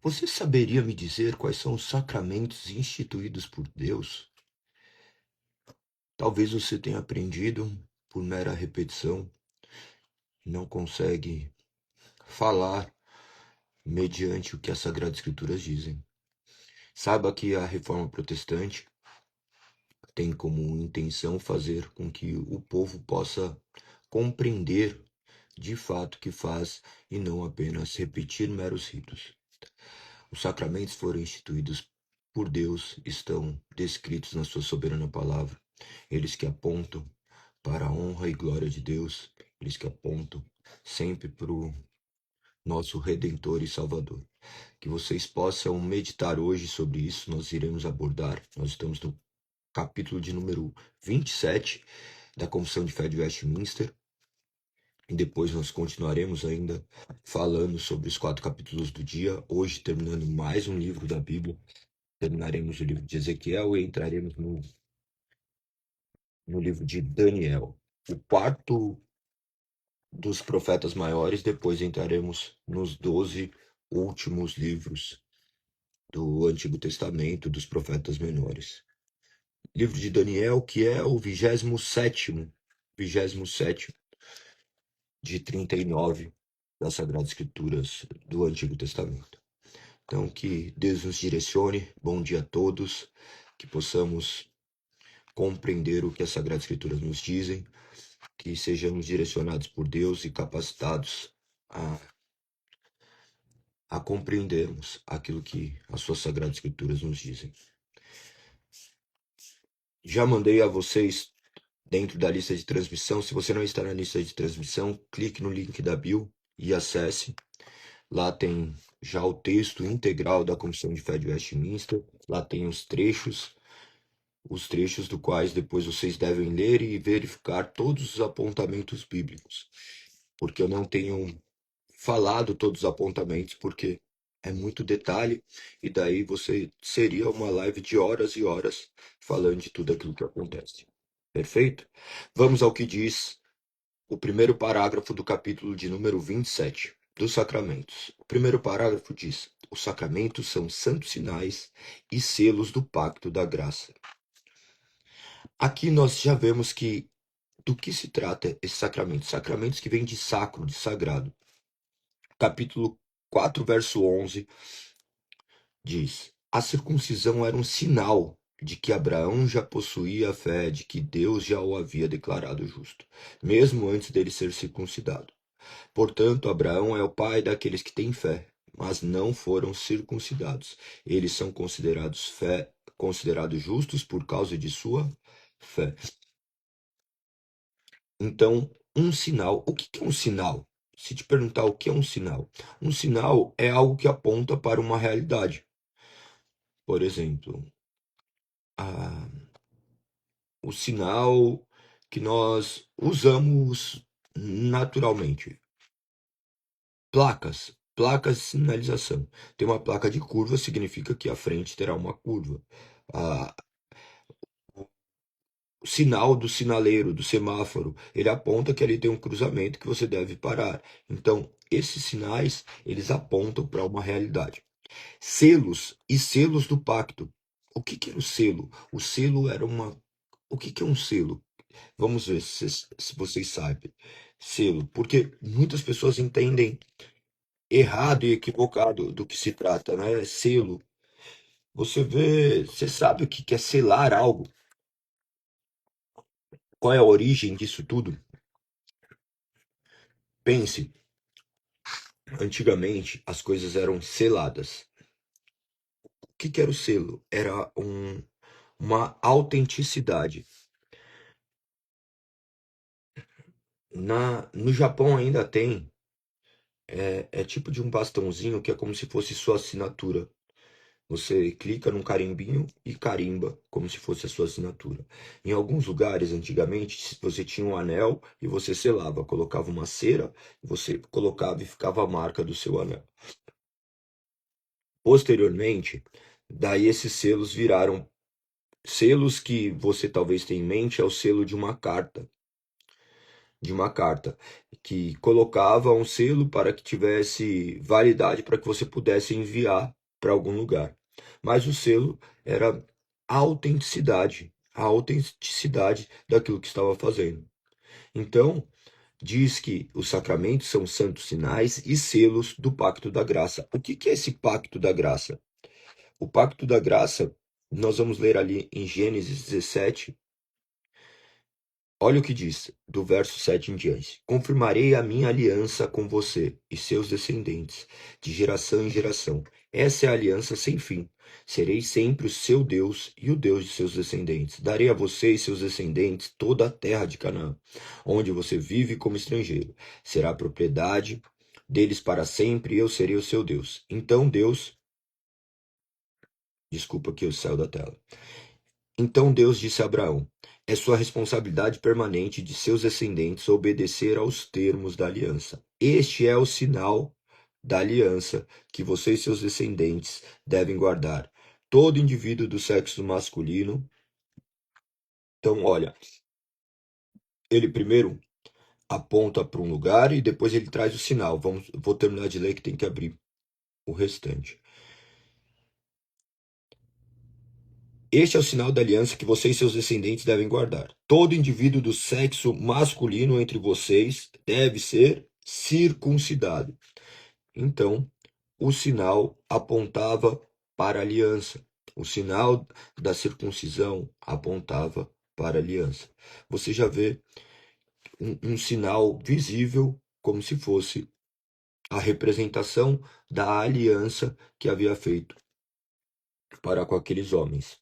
Você saberia me dizer quais são os sacramentos instituídos por Deus? Talvez você tenha aprendido por mera repetição e não consegue falar mediante o que as Sagradas Escrituras dizem. Saiba que a Reforma Protestante tem como intenção fazer com que o povo possa compreender de fato o que faz e não apenas repetir meros ritos. Os sacramentos foram instituídos por Deus, estão descritos na sua soberana palavra. Eles que apontam para a honra e glória de Deus, eles que apontam sempre para o nosso Redentor e Salvador. Que vocês possam meditar hoje sobre isso, nós iremos abordar. Nós estamos no capítulo de número 27 da Confissão de Fé de Westminster. E depois nós continuaremos ainda falando sobre os 4 capítulos do dia. Hoje, terminando mais um livro da Bíblia, terminaremos o livro de Ezequiel e entraremos no livro de Daniel, o quarto dos profetas maiores. Depois entraremos nos 12 últimos livros do Antigo Testamento dos profetas menores. Livro de Daniel, que é o 27º de 39 das Sagradas Escrituras do Antigo Testamento. Então, que Deus nos direcione. Bom dia a todos. Que possamos compreender o que as Sagradas Escrituras nos dizem. Que sejamos direcionados por Deus e capacitados a compreendermos aquilo que as suas Sagradas Escrituras nos dizem. Já mandei a vocês dentro da lista de transmissão. Se você não está na lista de transmissão, clique no link da bio e acesse. Lá tem já o texto integral da Confissão de Fé de Westminster. Lá tem os trechos do quais depois vocês devem ler e verificar todos os apontamentos bíblicos. Porque eu não tenho falado todos os apontamentos, porque é muito detalhe, e daí seria uma live de horas e horas falando de tudo aquilo que acontece. Perfeito? Vamos ao que diz o primeiro parágrafo do capítulo de número 27 dos sacramentos. O primeiro parágrafo diz: os sacramentos são santos sinais e selos do pacto da graça. Aqui nós já vemos que do que se trata esse sacramento. Sacramentos que vêm de sacro, de sagrado. Capítulo 4, verso 11 diz: a circuncisão era um sinal de que Abraão já possuía a fé, de que Deus já o havia declarado justo, mesmo antes dele ser circuncidado. Portanto, Abraão é o pai daqueles que têm fé, mas não foram circuncidados. Eles são considerados justos por causa de sua fé. Então, um sinal. O que é um sinal? Se te perguntar o que é um sinal é algo que aponta para uma realidade. Por exemplo, o sinal que nós usamos naturalmente. Placas de sinalização. Tem uma placa de curva, significa que a frente terá uma curva. O sinal do sinaleiro, do semáforo, ele aponta que ali tem um cruzamento que você deve parar. Então, esses sinais, eles apontam para uma realidade. Selos e selos do pacto. O que era o selo? O selo era uma... O que é um selo? Vamos ver se vocês sabem. Selo, porque muitas pessoas entendem errado e equivocado do que se trata, né? Selo. Você sabe o que é selar algo? Qual é a origem disso tudo? Pense, antigamente as coisas eram seladas. O que era o selo? Era uma autenticidade. No Japão ainda tem, é tipo de um bastãozinho que é como se fosse sua assinatura. Você clica num carimbinho e carimba, como se fosse a sua assinatura. Em alguns lugares, antigamente, você tinha um anel e você selava. Colocava uma cera, você colocava e ficava a marca do seu anel. Posteriormente, daí esses selos viraram selos que você talvez tenha em mente, é o selo de uma carta. de uma carta, que colocava um selo para que tivesse validade para que você pudesse enviar para algum lugar. Mas o selo era a autenticidade daquilo que estava fazendo. Então, diz que os sacramentos são santos sinais e selos do pacto da graça. O que é esse pacto da graça? O pacto da graça, nós vamos ler ali em Gênesis 17. Olha o que diz, do verso 7 em diante. Confirmarei a minha aliança com você e seus descendentes, de geração em geração. Essa é a aliança sem fim. Serei sempre o seu Deus e o Deus de seus descendentes. Darei a você e seus descendentes toda a terra de Canaã, onde você vive como estrangeiro. Será propriedade deles para sempre e eu serei o seu Deus. Então Deus. Desculpa que eu saio da tela. Então Deus disse a Abraão: é sua responsabilidade permanente de seus descendentes obedecer aos termos da aliança. Este é o sinal da aliança que você e seus descendentes devem guardar. Todo indivíduo do sexo masculino. Então, olha, ele primeiro aponta para um lugar e depois ele traz o sinal. Vou terminar de ler que tem que abrir o restante. Este é o sinal da aliança que você e seus descendentes devem guardar. Todo indivíduo do sexo masculino entre vocês deve ser circuncidado. Então, o sinal apontava para a aliança. O sinal da circuncisão apontava para a aliança. Você já vê um sinal visível, como se fosse a representação da aliança que havia feito para com aqueles homens.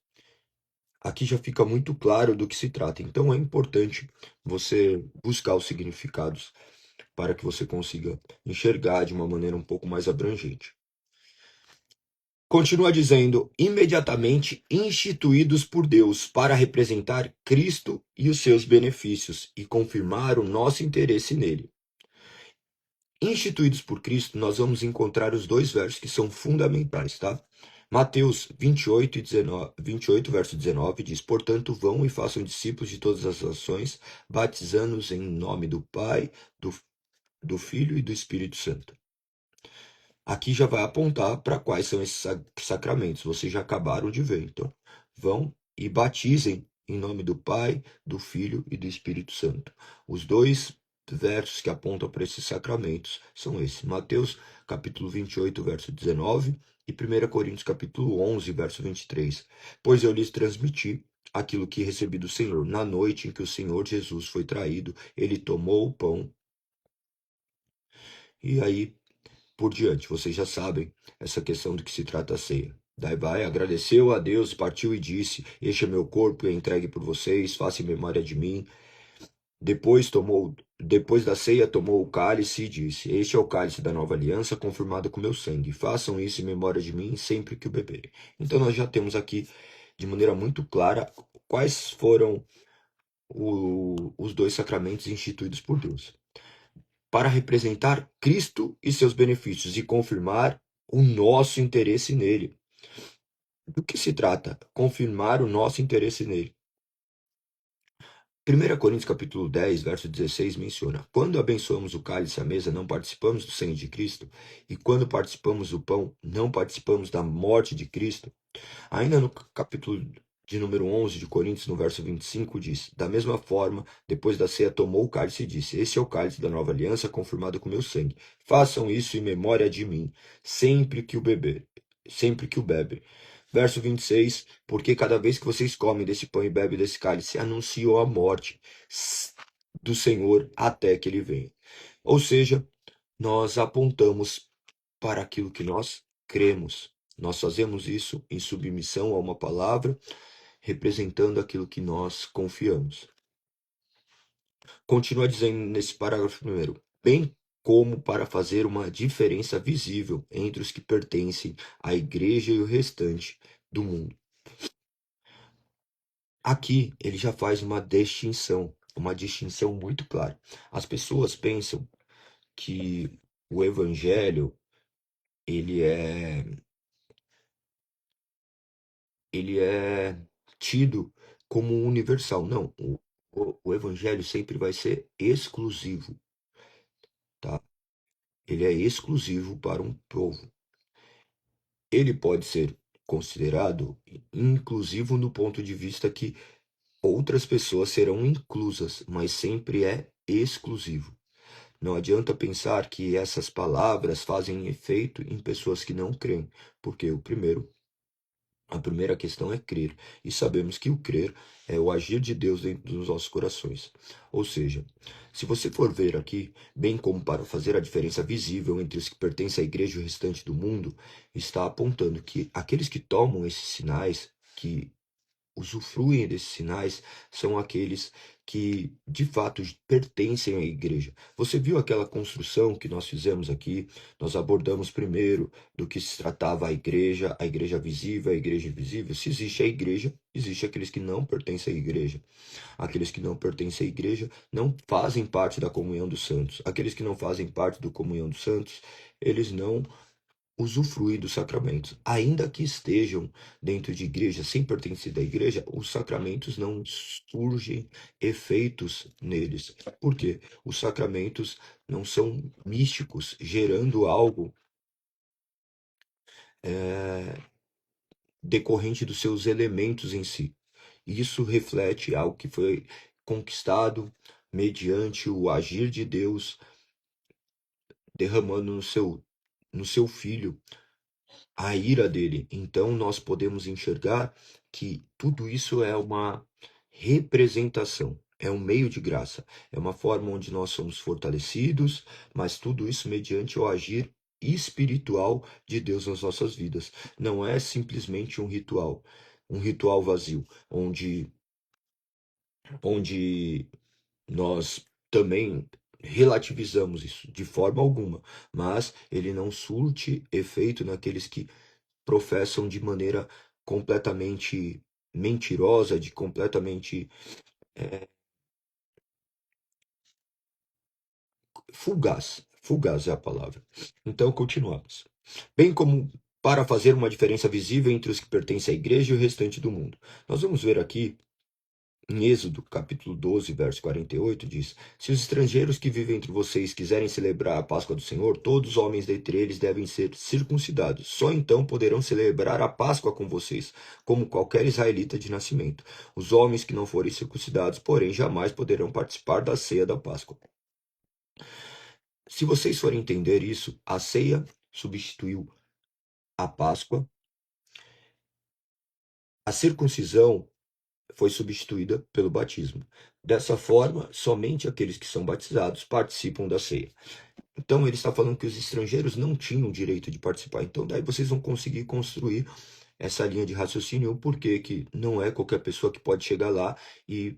Aqui já fica muito claro do que se trata. Então é importante você buscar os significados para que você consiga enxergar de uma maneira um pouco mais abrangente. Continua dizendo, imediatamente instituídos por Deus para representar Cristo e os seus benefícios e confirmar o nosso interesse nele. Instituídos por Cristo, nós vamos encontrar os dois versos que são fundamentais, tá? Mateus 28, verso 19, diz: portanto, vão e façam discípulos de todas as nações, batizando-os em nome do Pai, do Filho e do Espírito Santo. Aqui já vai apontar para quais são esses sacramentos, vocês já acabaram de ver. Então, vão e batizem em nome do Pai, do Filho e do Espírito Santo. Os dois versos que apontam para esses sacramentos são esses: Mateus capítulo 28, verso 19 e 1 Coríntios capítulo 11, verso 23. Pois eu lhes transmiti aquilo que recebi do Senhor. Na noite em que o Senhor Jesus foi traído, ele tomou o pão e aí por diante. Vocês já sabem essa questão do que se trata a ceia. Daí vai, agradeceu a Deus, partiu e disse: este é meu corpo, é entregue por vocês, faça em memória de mim. Depois da ceia, tomou o cálice e disse: este é o cálice da nova aliança, confirmado com meu sangue. Façam isso em memória de mim sempre que o beberem. Então nós já temos aqui, de maneira muito clara, quais foram os dois sacramentos instituídos por Deus para representar Cristo e seus benefícios e confirmar o nosso interesse nele. Do que se trata? Confirmar o nosso interesse nele. 1 Coríntios capítulo 10, verso 16 menciona: quando abençoamos o cálice à mesa, não participamos do sangue de Cristo, e quando participamos do pão, não participamos da morte de Cristo. Ainda no capítulo de número 11 de Coríntios, no verso 25, diz: da mesma forma, depois da ceia, tomou o cálice e disse: esse é o cálice da nova aliança, confirmado com meu sangue. Façam isso em memória de mim, sempre que o bebem. Verso 26, porque cada vez que vocês comem desse pão e bebem desse cálice, anunciam a morte do Senhor até que ele venha. Ou seja, nós apontamos para aquilo que nós cremos. Nós fazemos isso em submissão a uma palavra, representando aquilo que nós confiamos. Continua dizendo nesse parágrafo primeiro: bem como para fazer uma diferença visível entre os que pertencem à igreja e o restante do mundo. Aqui ele já faz uma distinção muito clara. As pessoas pensam que o evangelho ele é tido como universal. Não, O evangelho sempre vai ser exclusivo, tá? Ele é exclusivo para um povo. Ele pode ser considerado inclusivo no ponto de vista que outras pessoas serão inclusas, mas sempre é exclusivo. Não adianta pensar que essas palavras fazem efeito em pessoas que não creem, porque a primeira questão é crer, e sabemos que o crer é o agir de Deus dentro dos nossos corações. Ou seja, se você for ver aqui, bem como para fazer a diferença visível entre os que pertencem à igreja e o restante do mundo, está apontando que aqueles que tomam esses sinais, que usufruem desses sinais, são aqueles que de fato pertencem à igreja. Você viu aquela construção que nós fizemos aqui? Nós abordamos primeiro do que se tratava a igreja visível, a igreja invisível. Se existe a igreja, existe aqueles que não pertencem à igreja. Aqueles que não pertencem à igreja não fazem parte da comunhão dos santos. Aqueles que não fazem parte da comunhão dos santos, eles não usufruir dos sacramentos. Ainda que estejam dentro de igreja, sem pertencer da igreja, os sacramentos não surgem efeitos neles. Por quê? Os sacramentos não são místicos, gerando algo é, decorrente dos seus elementos em si. Isso reflete algo que foi conquistado mediante o agir de Deus derramando no seu filho a ira dele. Então nós podemos enxergar que tudo isso é uma representação, é um meio de graça, é uma forma onde nós somos fortalecidos, mas tudo isso mediante o agir espiritual de Deus nas nossas vidas. Não é simplesmente um ritual vazio, onde nós também relativizamos isso de forma alguma, mas ele não surte efeito naqueles que professam de maneira completamente mentirosa, de completamente fugaz. Fugaz é a palavra. Então, continuamos. Bem como para fazer uma diferença visível entre os que pertencem à igreja e o restante do mundo. Nós vamos ver aqui em Êxodo, capítulo 12, verso 48, diz: Se os estrangeiros que vivem entre vocês quiserem celebrar a Páscoa do Senhor, todos os homens dentre eles devem ser circuncidados. Só então poderão celebrar a Páscoa com vocês, como qualquer israelita de nascimento. Os homens que não forem circuncidados, porém, jamais poderão participar da ceia da Páscoa. Se vocês forem entender isso, a ceia substituiu a Páscoa, a circuncisão foi substituída pelo batismo. Dessa forma, somente aqueles que são batizados participam da ceia. Então, ele está falando que os estrangeiros não tinham direito de participar. Então, daí vocês vão conseguir construir essa linha de raciocínio, o porquê que não é qualquer pessoa que pode chegar lá e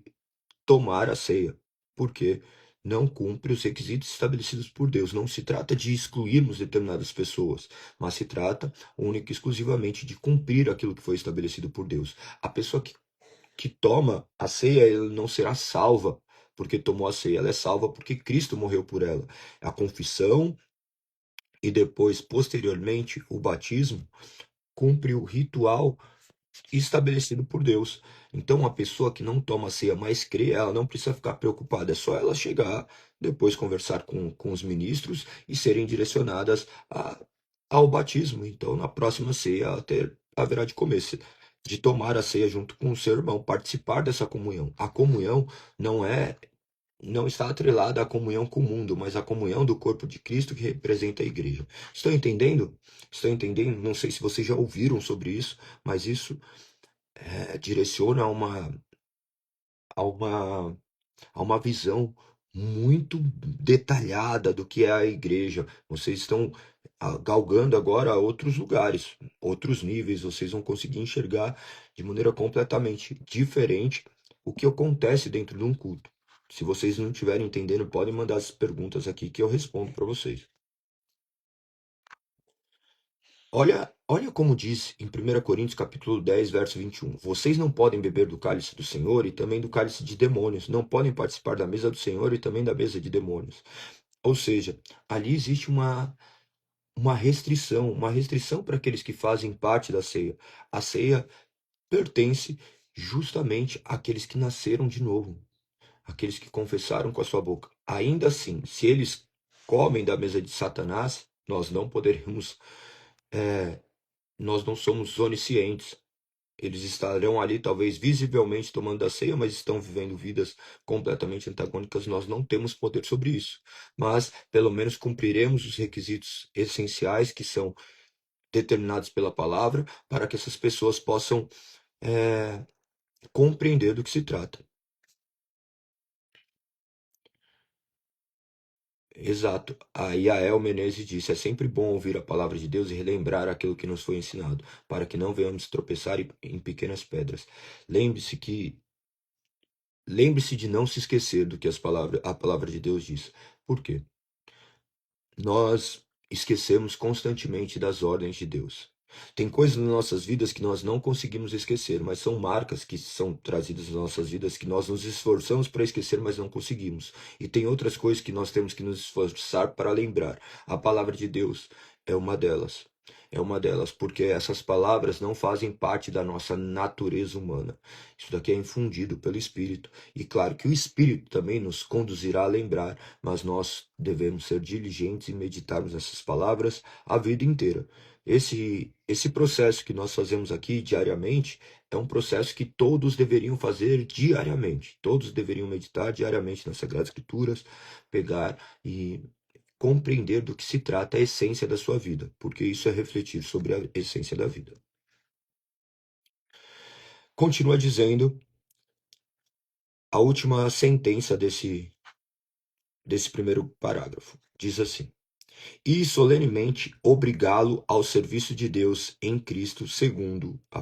tomar a ceia, porque não cumpre os requisitos estabelecidos por Deus. Não se trata de excluirmos determinadas pessoas, mas se trata única e exclusivamente de cumprir aquilo que foi estabelecido por Deus. A pessoa que toma a ceia, ela não será salva porque tomou a ceia, ela é salva porque Cristo morreu por ela. A confissão e depois, posteriormente, o batismo cumpre o ritual estabelecido por Deus. Então, a pessoa que não toma a ceia, mas crê, ela não precisa ficar preocupada. É só ela chegar, depois conversar com os ministros e serem direcionadas ao batismo. Então, na próxima ceia, ela haverá de comer, de tomar a ceia junto com o seu irmão, participar dessa comunhão. A comunhão não é não está atrelada à comunhão com o mundo, mas à comunhão do corpo de Cristo que representa a igreja. Estão entendendo? Estão entendendo? Não sei se vocês já ouviram sobre isso, mas isso direciona a uma, a uma visão muito detalhada do que é a igreja. Vocês estão galgando agora outros lugares, outros níveis, vocês vão conseguir enxergar de maneira completamente diferente o que acontece dentro de um culto. Se vocês não estiverem entendendo, podem mandar as perguntas aqui que eu respondo para vocês. Olha como diz em 1 Coríntios capítulo 10, verso 21. Vocês não podem beber do cálice do Senhor e também do cálice de demônios. Não podem participar da mesa do Senhor e também da mesa de demônios. Ou seja, ali existe uma restrição para aqueles que fazem parte da ceia. A ceia pertence justamente àqueles que nasceram de novo. aqueles que confessaram com a sua boca. Ainda assim, se eles comem da mesa de Satanás, nós não poderemos, nós não somos oniscientes. Eles estarão ali, talvez visivelmente tomando da ceia, mas estão vivendo vidas completamente antagônicas. Nós não temos poder sobre isso. Mas, pelo menos, cumpriremos os requisitos essenciais que são determinados pela palavra, para que essas pessoas possam compreender do que se trata. Exato. A Yael Menezes disse: é sempre bom ouvir a palavra de Deus e relembrar aquilo que nos foi ensinado, para que não venhamos tropeçar em pequenas pedras. Lembre-se que Lembre-se de não se esquecer do que a palavra de Deus diz. Por quê? Nós esquecemos constantemente das ordens de Deus. Tem coisas nas nossas vidas que nós não conseguimos esquecer, mas são marcas que são trazidas nas nossas vidas que nós nos esforçamos para esquecer, mas não conseguimos. E tem outras coisas que nós temos que nos esforçar para lembrar. A palavra de Deus é uma delas. É uma delas, porque essas palavras não fazem parte da nossa natureza humana. Isso daqui é infundido pelo Espírito. E claro que o Espírito também nos conduzirá a lembrar, mas nós devemos ser diligentes e meditarmos nessas palavras a vida inteira. Esse processo que nós fazemos aqui diariamente é um processo que todos deveriam fazer diariamente. Todos deveriam meditar diariamente nas Sagradas Escrituras, pegar e compreender do que se trata a essência da sua vida, porque isso é refletir sobre a essência da vida. Continua dizendo a última sentença desse primeiro parágrafo. Diz assim: e solenemente obrigá-lo ao serviço de Deus em Cristo, segundo a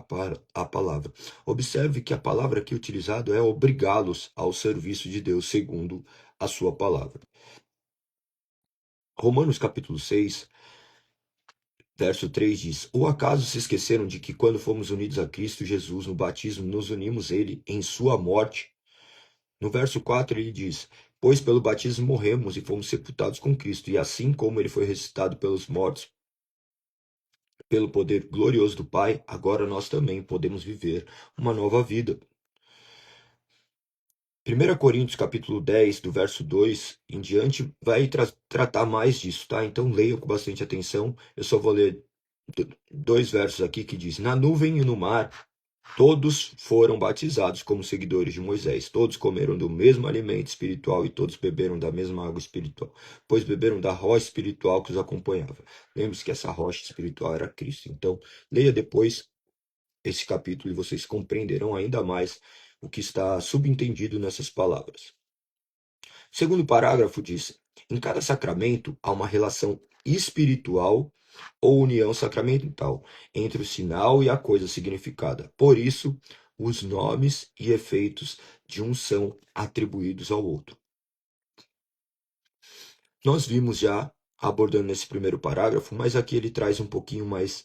palavra. Observe que a palavra aqui utilizada é obrigá-los ao serviço de Deus, segundo a sua palavra. Romanos capítulo 6, verso 3 diz: ou acaso se esqueceram de que quando fomos unidos a Cristo Jesus no batismo, nos unimos ele em sua morte? No verso 4 ele diz: pois pelo batismo morremos e fomos sepultados com Cristo, e assim como ele foi ressuscitado pelos mortos, pelo poder glorioso do Pai, agora nós também podemos viver uma nova vida. 1 Coríntios capítulo 10, do verso 2 em diante, vai tratar mais disso, tá? Então leiam com bastante atenção. Eu só vou ler dois versos aqui que diz: na nuvem e no mar, todos foram batizados como seguidores de Moisés. Todos comeram do mesmo alimento espiritual e todos beberam da mesma água espiritual, pois beberam da rocha espiritual que os acompanhava. Lembre-se que essa rocha espiritual era Cristo. Então, leia depois esse capítulo e vocês compreenderão ainda mais o que está subentendido nessas palavras. O segundo parágrafo diz: em cada sacramento há uma relação espiritual ou união sacramental entre o sinal e a coisa significada. Por isso, os nomes e efeitos de um são atribuídos ao outro. Nós vimos já abordando nesse primeiro parágrafo, mas aqui ele traz um pouquinho mais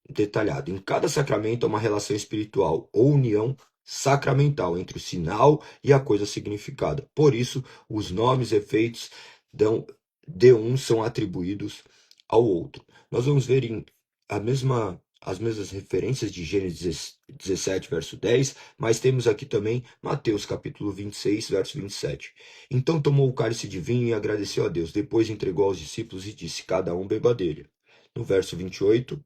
detalhado. Em cada sacramento há uma relação espiritual ou união sacramental entre o sinal e a coisa significada. Por isso, os nomes e efeitos de um são atribuídos ao outro. Nós vamos ver as mesmas referências de Gênesis 17, verso 10, mas temos aqui também Mateus capítulo 26, verso 27. Então tomou o cálice de vinho e agradeceu a Deus. Depois entregou aos discípulos e disse: cada um beba dele. No verso 28,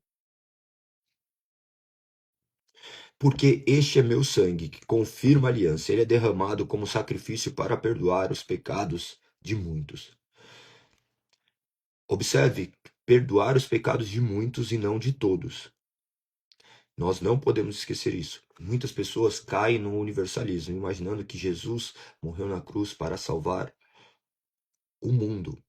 porque este é meu sangue, que confirma a aliança. Ele é derramado como sacrifício para perdoar os pecados de muitos. Observe, perdoar os pecados de muitos e não de todos. Nós não podemos esquecer isso. Muitas pessoas caem no universalismo, imaginando que Jesus morreu na cruz para salvar o mundo.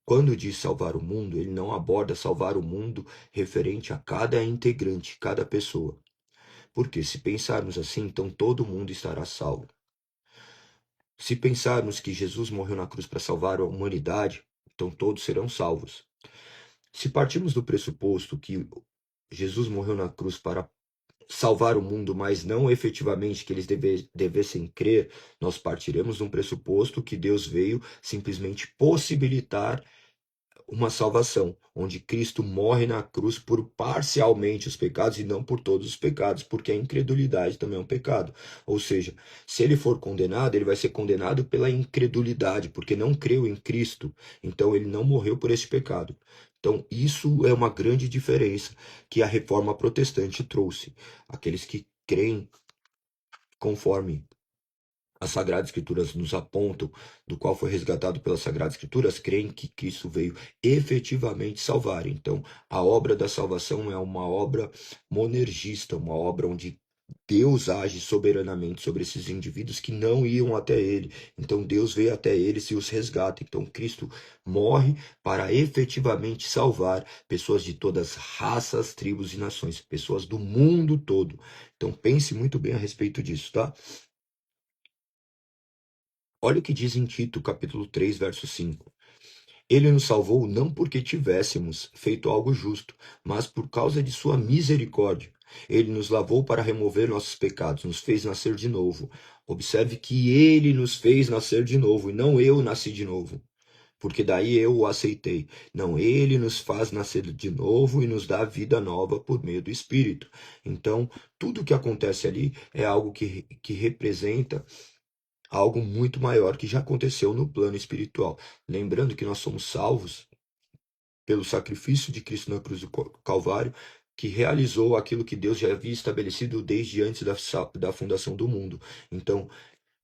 Quando diz salvar o mundo, ele não aborda salvar o mundo referente a cada integrante, cada pessoa. Porque se pensarmos assim, então todo mundo estará salvo. Se pensarmos que Jesus morreu na cruz para salvar a humanidade, então todos serão salvos. Se partirmos do pressuposto que Jesus morreu na cruz para salvar o mundo, mas não efetivamente que eles devessem crer, nós partiremos de um pressuposto que Deus veio simplesmente possibilitar uma salvação, onde Cristo morre na cruz por parcialmente os pecados e não por todos os pecados, porque a incredulidade também é um pecado. Ou seja, se ele for condenado, ele vai ser condenado pela incredulidade, porque não creu em Cristo, então ele não morreu por esse pecado. Então, isso é uma grande diferença que a reforma protestante trouxe. Aqueles que creem conforme as Sagradas Escrituras nos apontam, do qual foi resgatado pelas Sagradas Escrituras, creem que Cristo veio efetivamente salvar. Então, a obra da salvação é uma obra monergista, uma obra onde Deus age soberanamente sobre esses indivíduos que não iam até ele. Então Deus veio até eles e os resgata. Então Cristo morre para efetivamente salvar pessoas de todas as raças, tribos e nações, pessoas do mundo todo. Então pense muito bem a respeito disso, tá? Olha o que diz em Tito, capítulo 3, verso 5. Ele nos salvou não porque tivéssemos feito algo justo, mas por causa de sua misericórdia. Ele nos lavou para remover nossos pecados, nos fez nascer de novo. Observe que ele nos fez nascer de novo e não eu nasci de novo, porque daí eu o aceitei. Não, ele nos faz nascer de novo e nos dá vida nova por meio do Espírito. Então, tudo o que acontece ali é algo que representa algo muito maior que já aconteceu no plano espiritual. Lembrando que nós somos salvos pelo sacrifício de Cristo na cruz do Calvário, que realizou aquilo que Deus já havia estabelecido desde antes da fundação do mundo. Então,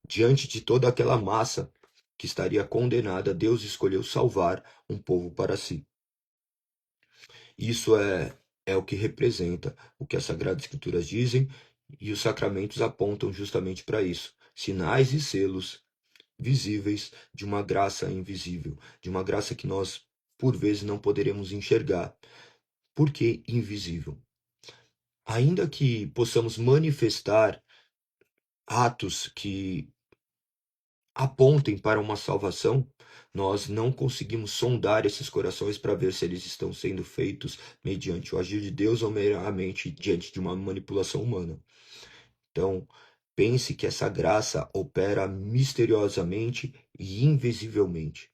diante de toda aquela massa que estaria condenada, Deus escolheu salvar um povo para si. Isso é o que representa o que as Sagradas Escrituras dizem, e os sacramentos apontam justamente para isso. Sinais e selos visíveis de uma graça invisível, de uma graça que nós, por vezes, não poderemos enxergar. Por que invisível? Ainda que possamos manifestar atos que apontem para uma salvação, nós não conseguimos sondar esses corações para ver se eles estão sendo feitos mediante o agir de Deus ou meramente diante de uma manipulação humana. Então, pense que essa graça opera misteriosamente e invisivelmente.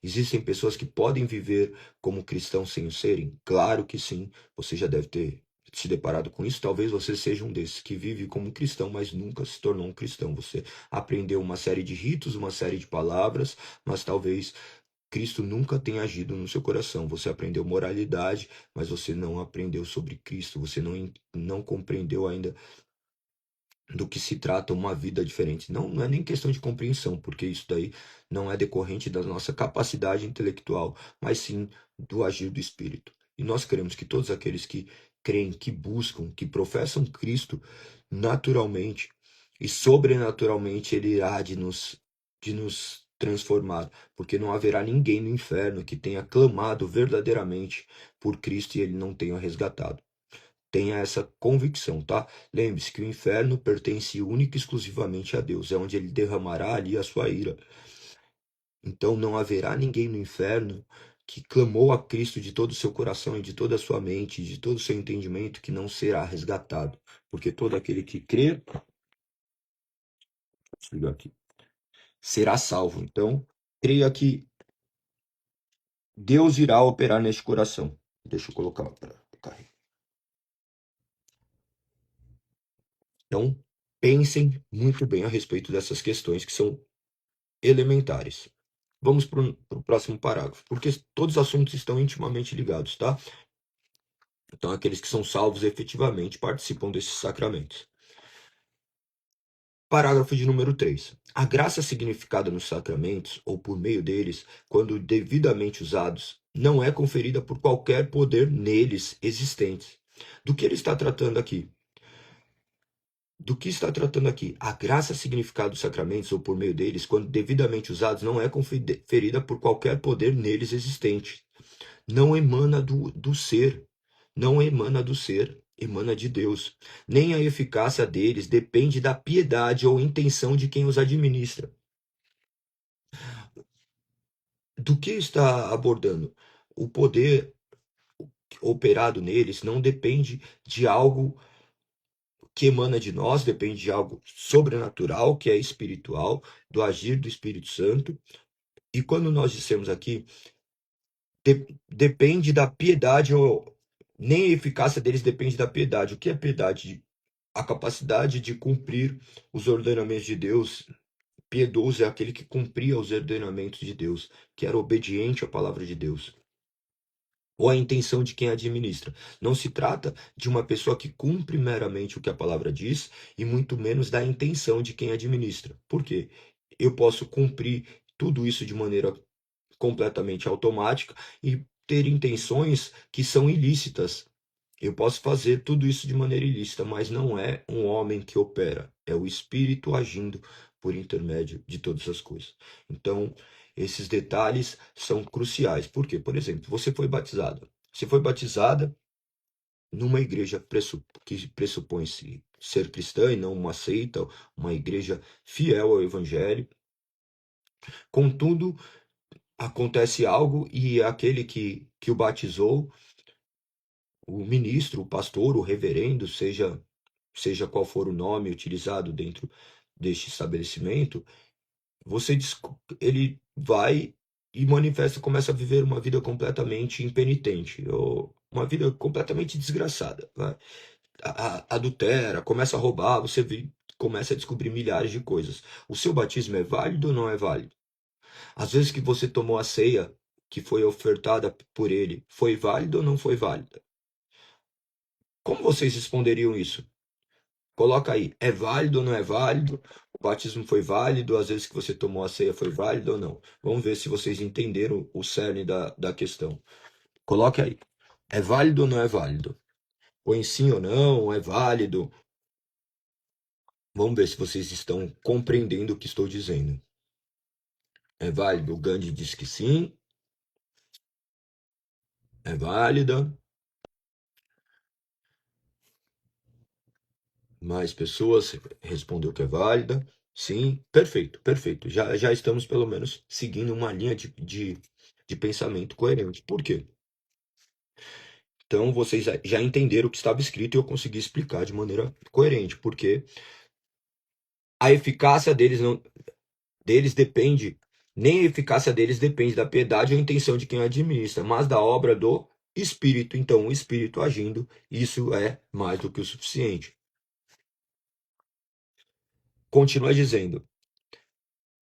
Existem pessoas que podem viver como cristãos sem o serem? Claro que sim. Você já deve ter se deparado com isso. Talvez você seja um desses que vive como cristão, mas nunca se tornou um cristão. Você aprendeu uma série de ritos, uma série de palavras, mas talvez Cristo nunca tenha agido no seu coração. Você aprendeu moralidade, mas você não aprendeu sobre Cristo. Você não compreendeu ainda do que se trata uma vida diferente. Não é nem questão de compreensão, porque isso daí não é decorrente da nossa capacidade intelectual, mas sim do agir do Espírito. E nós queremos que todos aqueles que creem, que buscam, que professam Cristo naturalmente e sobrenaturalmente, Ele irá de nos transformar, porque não haverá ninguém no inferno que tenha clamado verdadeiramente por Cristo e Ele não tenha resgatado. Tenha essa convicção, tá? Lembre-se que o inferno pertence única e exclusivamente a Deus, é onde ele derramará ali a sua ira. Então não haverá ninguém no inferno que clamou a Cristo de todo o seu coração e de toda a sua mente, de todo o seu entendimento, que não será resgatado. Porque todo aquele que crer, desligar aqui, será salvo. Então, creia que Deus irá operar neste coração. Deixa eu colocar para carregar. Então, pensem muito bem a respeito dessas questões que são elementares. Vamos para o próximo parágrafo, porque todos os assuntos estão intimamente ligados, tá? Então, aqueles que são salvos efetivamente participam desses sacramentos. Parágrafo de número 3. A graça significada nos sacramentos, ou por meio deles, quando devidamente usados, não é conferida por qualquer poder neles existentes. Do que ele está tratando aqui? Do que está tratando aqui? A graça significada dos sacramentos, ou por meio deles, quando devidamente usados, não é conferida por qualquer poder neles existente. Não emana do ser, não emana do ser, emana de Deus. Nem a eficácia deles depende da piedade ou intenção de quem os administra. Do que está abordando? O poder operado neles não depende de algo que emana de nós, depende de algo sobrenatural, que é espiritual, do agir do Espírito Santo. E quando nós dissemos aqui depende da piedade, ou nem a eficácia deles depende da piedade. O que é piedade? A capacidade de cumprir os ordenamentos de Deus. Piedoso é aquele que cumpria os ordenamentos de Deus, que era obediente à palavra de Deus, ou a intenção de quem administra. Não se trata de uma pessoa que cumpre meramente o que a palavra diz, e muito menos da intenção de quem administra. Por quê? Eu posso cumprir tudo isso de maneira completamente automática e ter intenções que são ilícitas. Eu posso fazer tudo isso de maneira ilícita, mas não é um homem que opera, é o Espírito agindo por intermédio de todas as coisas. Então, esses detalhes são cruciais. Por quê? Por exemplo, você foi batizado. Você foi batizada numa igreja que pressupõe-se ser cristã e não uma seita, uma igreja fiel ao Evangelho. Contudo, acontece algo e aquele que o batizou, o ministro, o pastor, o reverendo, seja qual for o nome utilizado dentro deste estabelecimento, ele vai e manifesta, começa a viver uma vida completamente impenitente, ou uma vida completamente desgraçada. Vai. Adultera, começa a roubar, começa a descobrir milhares de coisas. O seu batismo é válido ou não é válido? Às vezes que você tomou a ceia que foi ofertada por ele, foi válida ou não foi válida? Como vocês responderiam isso? Coloca aí, é válido ou não é válido? O batismo foi válido? Às vezes que você tomou a ceia foi válido ou não? Vamos ver se vocês entenderam o cerne da questão. Coloque aí, é válido ou não é válido? Põe sim ou não, é válido? Vamos ver se vocês estão compreendendo o que estou dizendo. É válido? O Gandhi diz que sim. É válida. Mais pessoas respondeu que é válida. Sim, perfeito, perfeito. Já estamos pelo menos seguindo uma linha de pensamento coerente. Por quê? Então vocês já entenderam o que estava escrito e eu consegui explicar de maneira coerente, porque a eficácia deles depende, nem a eficácia deles depende da piedade ou intenção de quem administra, mas da obra do Espírito. Então, o Espírito agindo, isso é mais do que o suficiente. Continua dizendo,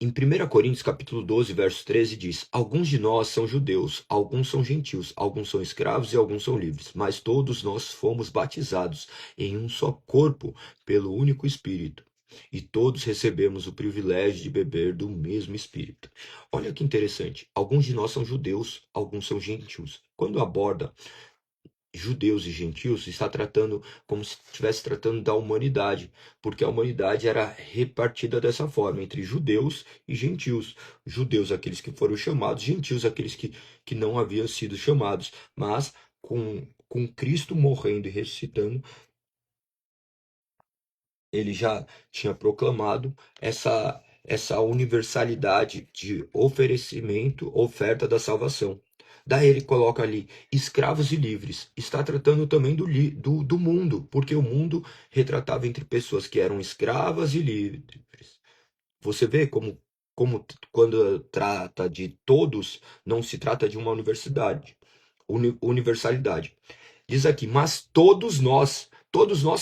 em 1 Coríntios capítulo 12, verso 13 diz: alguns de nós são judeus, alguns são gentios, alguns são escravos e alguns são livres, mas todos nós fomos batizados em um só corpo pelo único Espírito, e todos recebemos o privilégio de beber do mesmo Espírito. Olha que interessante, alguns de nós são judeus, alguns são gentios. Quando aborda judeus e gentios, está tratando como se estivesse tratando da humanidade, porque a humanidade era repartida dessa forma, entre judeus e gentios. Judeus, aqueles que foram chamados, gentios, aqueles que não haviam sido chamados, mas com Cristo morrendo e ressuscitando, ele já tinha proclamado essa universalidade de oferecimento, oferta da salvação. Daí ele coloca ali escravos e livres. Está tratando também do mundo, porque o mundo retratava entre pessoas que eram escravas e livres. Você vê como quando trata de todos, não se trata de uma universalidade. Diz aqui, mas todos nós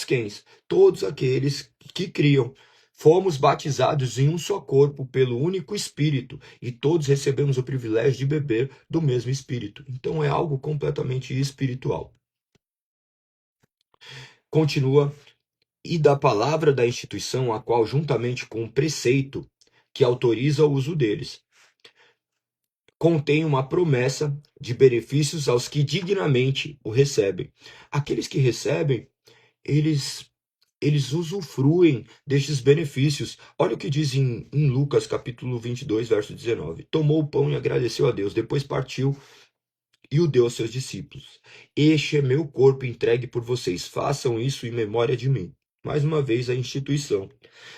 quem? Todos aqueles que criam, fomos batizados em um só corpo pelo único Espírito e todos recebemos o privilégio de beber do mesmo Espírito. Então é algo completamente espiritual. Continua, e da palavra da instituição, a qual, juntamente com o preceito que autoriza o uso deles, contém uma promessa de benefícios aos que dignamente o recebem. Aqueles que recebem, eles usufruem destes benefícios. Olha o que diz em Lucas capítulo 22, verso 19. Tomou o pão e agradeceu a Deus, depois partiu e o deu aos seus discípulos. Este é meu corpo entregue por vocês, façam isso em memória de mim. Mais uma vez a instituição.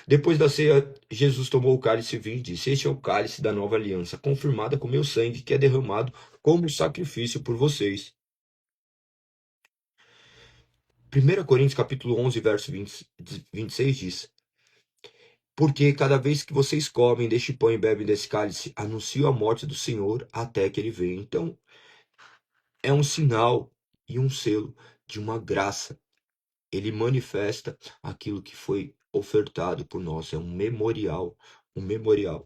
Depois da ceia, Jesus tomou o cálice e vinho e disse: este é o cálice da nova aliança, confirmada com meu sangue, que é derramado como sacrifício por vocês. 1 Coríntios capítulo 11, verso 26 diz: porque cada vez que vocês comem deste pão e bebem desse cálice, anunciam a morte do Senhor até que ele venha. Então, é um sinal e um selo de uma graça. Ele manifesta aquilo que foi ofertado por nós. É um memorial, um memorial,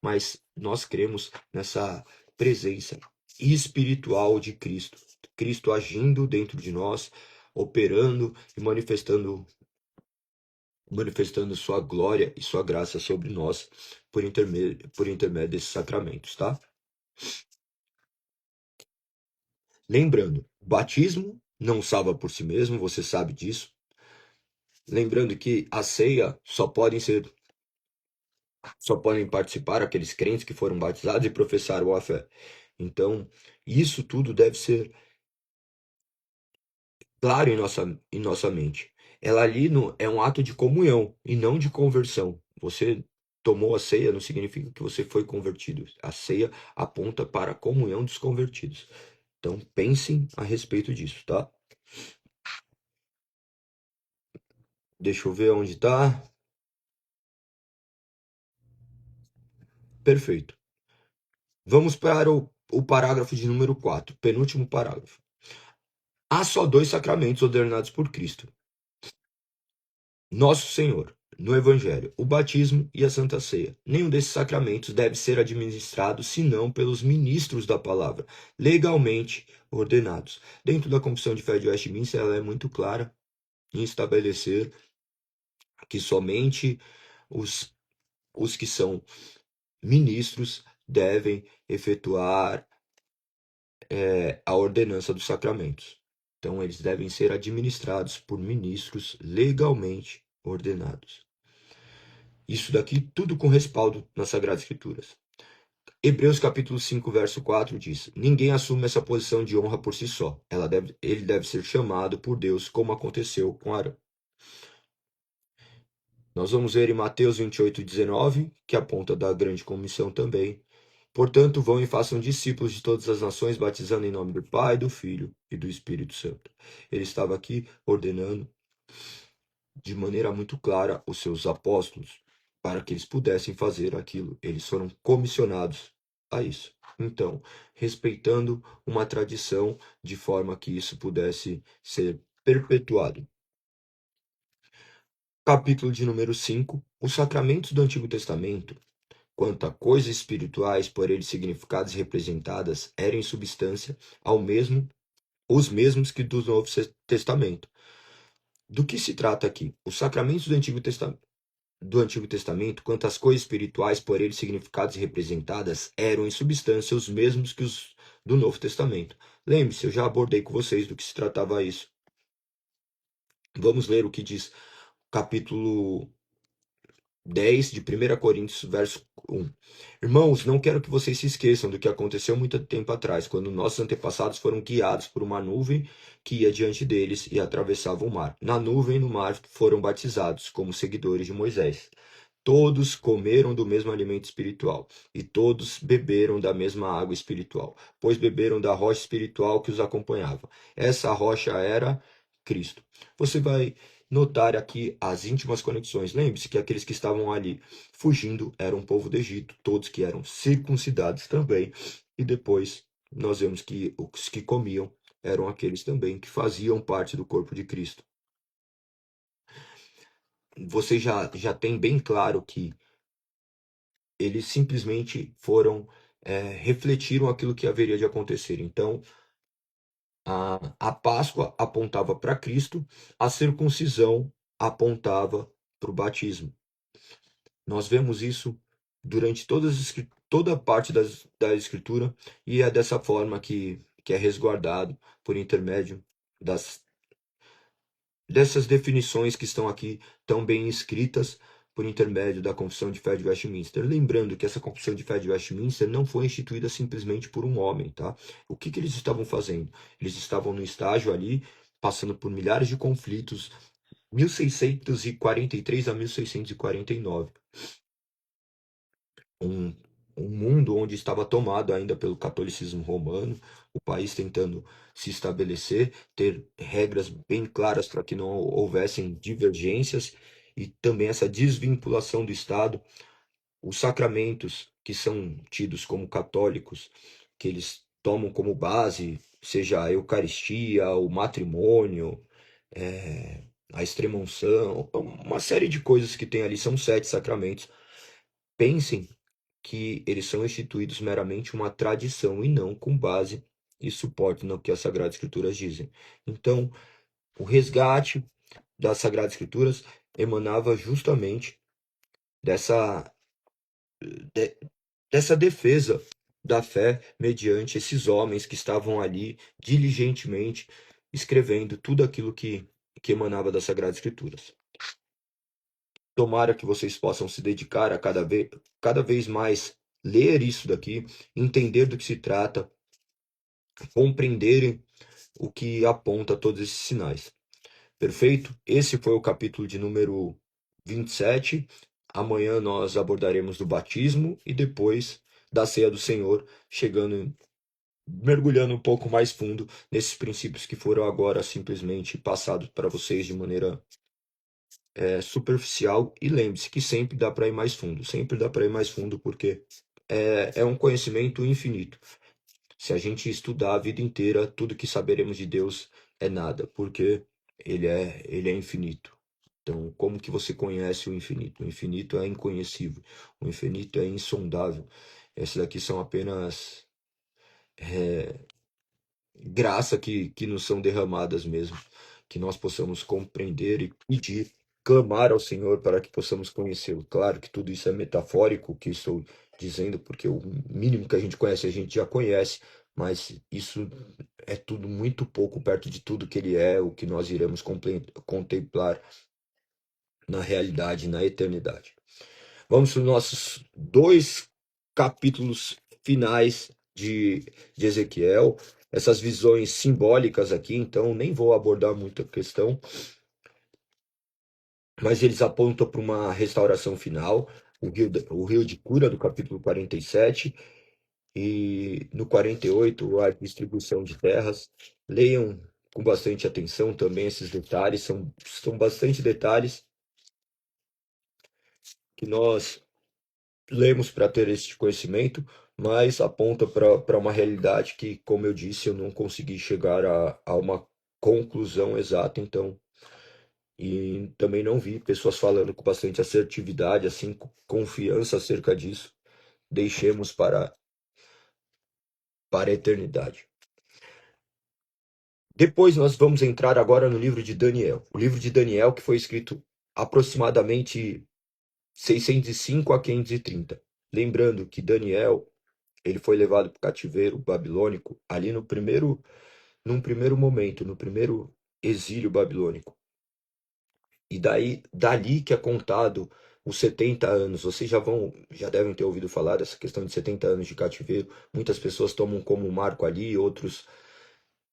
mas nós cremos nessa presença espiritual de Cristo. Cristo agindo dentro de nós, operando e manifestando sua glória e sua graça sobre nós por intermédio desses sacramentos, tá? Lembrando, o batismo não salva por si mesmo, você sabe disso. Lembrando que a ceia só podem participar aqueles crentes que foram batizados e professaram a fé. Então, isso tudo deve ser claro em nossa mente. Ela ali é um ato de comunhão e não de conversão. Você tomou a ceia não significa que você foi convertido. A ceia aponta para a comunhão dos convertidos. Então, pensem a respeito disso, tá? Deixa eu ver onde está. Perfeito. Vamos para o parágrafo de número 4, penúltimo parágrafo. Há só dois sacramentos ordenados por Cristo: Nosso Senhor, no Evangelho, o batismo e a Santa Ceia. Nenhum desses sacramentos deve ser administrado senão pelos ministros da palavra, legalmente ordenados. Dentro da Confissão de Fé de Westminster, ela é muito clara em estabelecer que somente os que são ministros devem efetuar a ordenança dos sacramentos. Então, eles devem ser administrados por ministros legalmente ordenados. Isso daqui tudo com respaldo nas Sagradas Escrituras. Hebreus capítulo 5, verso 4 diz: Ninguém assume essa posição de honra por si só. Ele deve ser chamado por Deus, como aconteceu com Arão. Nós vamos ver em Mateus 28:19, que aponta da grande comissão também. Portanto, vão e façam discípulos de todas as nações, batizando em nome do Pai, do Filho e do Espírito Santo. Ele estava aqui ordenando de maneira muito clara os seus apóstolos para que eles pudessem fazer aquilo. Eles foram comissionados a isso. Então, respeitando uma tradição de forma que isso pudesse ser perpetuado. Capítulo de número 5. Os sacramentos do Antigo Testamento, quanto a coisas espirituais por eles significadas e representadas, eram em substância os mesmos que do Novo Testamento. Do que se trata aqui? Os sacramentos do Antigo Testamento, quanto às coisas espirituais por eles significadas e representadas, eram em substância os mesmos que os do Novo Testamento. Lembre-se, eu já abordei com vocês do que se tratava isso. Vamos ler o que diz capítulo 10 de 1 Coríntios, verso 1. Irmãos, não quero que vocês se esqueçam do que aconteceu muito tempo atrás, quando nossos antepassados foram guiados por uma nuvem que ia diante deles e atravessava o mar. Na nuvem e no mar foram batizados como seguidores de Moisés. Todos comeram do mesmo alimento espiritual e todos beberam da mesma água espiritual, pois beberam da rocha espiritual que os acompanhava. Essa rocha era Cristo. Você vai notar aqui as íntimas conexões. Lembre-se que aqueles que estavam ali fugindo eram o povo do Egito, todos que eram circuncidados também. E depois nós vemos que os que comiam eram aqueles também que faziam parte do corpo de Cristo. Você já tem bem claro que eles simplesmente refletiram aquilo que haveria de acontecer. Então, a Páscoa apontava para Cristo, a circuncisão apontava para o batismo. Nós vemos isso durante toda a parte da Escritura, e é dessa forma que é resguardado por intermédio dessas definições que estão aqui tão bem escritas por intermédio da Confissão de Fé de Westminster. Lembrando que essa Confissão de Fé de Westminster não foi instituída simplesmente por um homem, tá? O que eles estavam fazendo? Eles estavam no estágio ali, passando por milhares de conflitos, 1643 a 1649. Um, um mundo onde estava tomado ainda pelo catolicismo romano, o país tentando se estabelecer, ter regras bem claras para que não houvessem divergências e também essa desvinculação do Estado. Os sacramentos que são tidos como católicos, que eles tomam como base, seja a Eucaristia, o matrimônio, a extrema-unção, uma série de coisas que tem ali, são 7 sacramentos. Pensem que eles são instituídos meramente uma tradição e não com base e suporte no que as Sagradas Escrituras dizem. Então, o resgate das Sagradas Escrituras emanava justamente dessa, de- dessa defesa da fé mediante esses homens que estavam ali diligentemente escrevendo tudo aquilo que emanava das Sagradas Escrituras. Tomara que vocês possam se dedicar a cada vez mais ler isso daqui, entender do que se trata, compreenderem o que aponta todos esses sinais. Perfeito? Esse foi o capítulo de número 27. Amanhã nós abordaremos do batismo e depois da ceia do Senhor, chegando, mergulhando um pouco mais fundo nesses princípios que foram agora simplesmente passados para vocês de maneira superficial. E lembre-se que sempre dá para ir mais fundo, sempre dá para ir mais fundo, porque é um conhecimento infinito. Se a gente estudar a vida inteira, tudo que saberemos de Deus é nada, porque ele é infinito. Então, como que você conhece o infinito? O infinito é inconhecível, o infinito é insondável. Esses daqui são apenas graça que nos são derramadas mesmo, que nós possamos compreender e pedir, clamar ao Senhor para que possamos conhecê-lo. Claro que tudo isso é metafórico, o que estou dizendo, porque o mínimo que a gente conhece, a gente já conhece, mas isso é tudo muito pouco perto de tudo que ele é, o que nós iremos contemplar na realidade, na eternidade. Vamos para os nossos 2 capítulos finais de Ezequiel, essas visões simbólicas aqui, então nem vou abordar muita questão, mas eles apontam para uma restauração final, o rio de cura do capítulo 47 e no 48 a distribuição de terras. Leiam com bastante atenção também esses detalhes, são bastante detalhes que nós lemos para ter este conhecimento, mas aponta para uma realidade que, como eu disse, eu não consegui chegar a uma conclusão exata, então, e também não vi pessoas falando com bastante assertividade, assim, com confiança acerca disso. Deixemos para a eternidade. Depois nós vamos entrar agora no livro de Daniel. O livro de Daniel que foi escrito aproximadamente 605 a 530. Lembrando que Daniel ele foi levado para o cativeiro babilônico ali num primeiro momento, no primeiro exílio babilônico. E dali que é contado os 70 anos. Vocês já devem ter ouvido falar dessa questão de 70 anos de cativeiro. Muitas pessoas tomam como marco ali, outros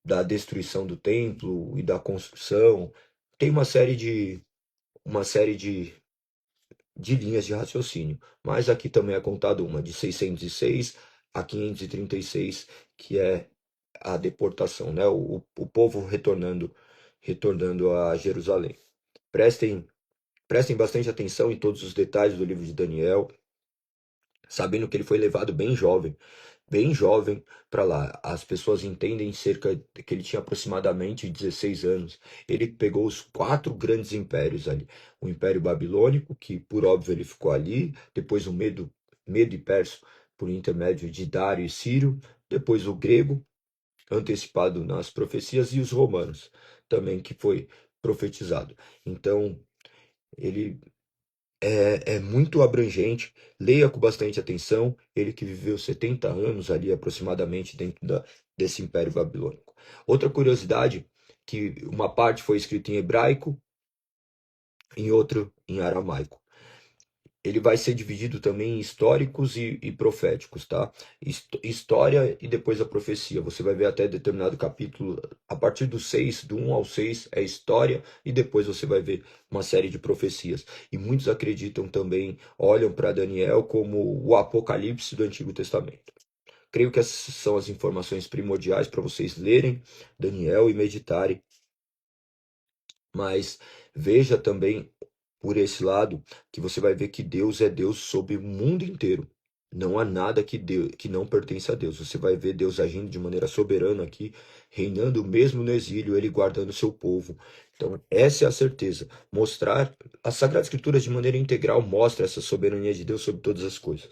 da destruição do templo e da construção. Tem uma série de linhas de raciocínio, mas aqui também é contado uma de 606 a 536, que é a deportação, né? O povo retornando a Jerusalém. Prestem, prestem bastante atenção em todos os detalhes do livro de Daniel, sabendo que ele foi levado bem jovem para lá. As pessoas entendem que ele tinha aproximadamente 16 anos. Ele pegou os 4 grandes impérios ali. O Império Babilônico, que por óbvio ele ficou ali, depois o Medo e Persa, por intermédio de Dário e Círio, depois o grego, antecipado nas profecias, e os romanos, também que foi profetizado. Então, ele é muito abrangente, leia com bastante atenção, ele que viveu 70 anos ali aproximadamente dentro desse Império Babilônico. Outra curiosidade, que uma parte foi escrita em hebraico, em outra em aramaico. Ele vai ser dividido também em históricos e proféticos, tá? História e depois a profecia. Você vai ver até determinado capítulo, a partir do 6, do 1 ao 6 é história e depois você vai ver uma série de profecias. E muitos acreditam também, olham para Daniel como o Apocalipse do Antigo Testamento. Creio que essas são as informações primordiais para vocês lerem Daniel e meditarem, mas veja também por esse lado que você vai ver que Deus é Deus sobre o mundo inteiro. Não há nada que não pertence a Deus. Você vai ver Deus agindo de maneira soberana aqui, reinando mesmo no exílio, ele guardando o seu povo. Então, essa é a certeza. Mostrar as Sagradas Escrituras de maneira integral mostra essa soberania de Deus sobre todas as coisas.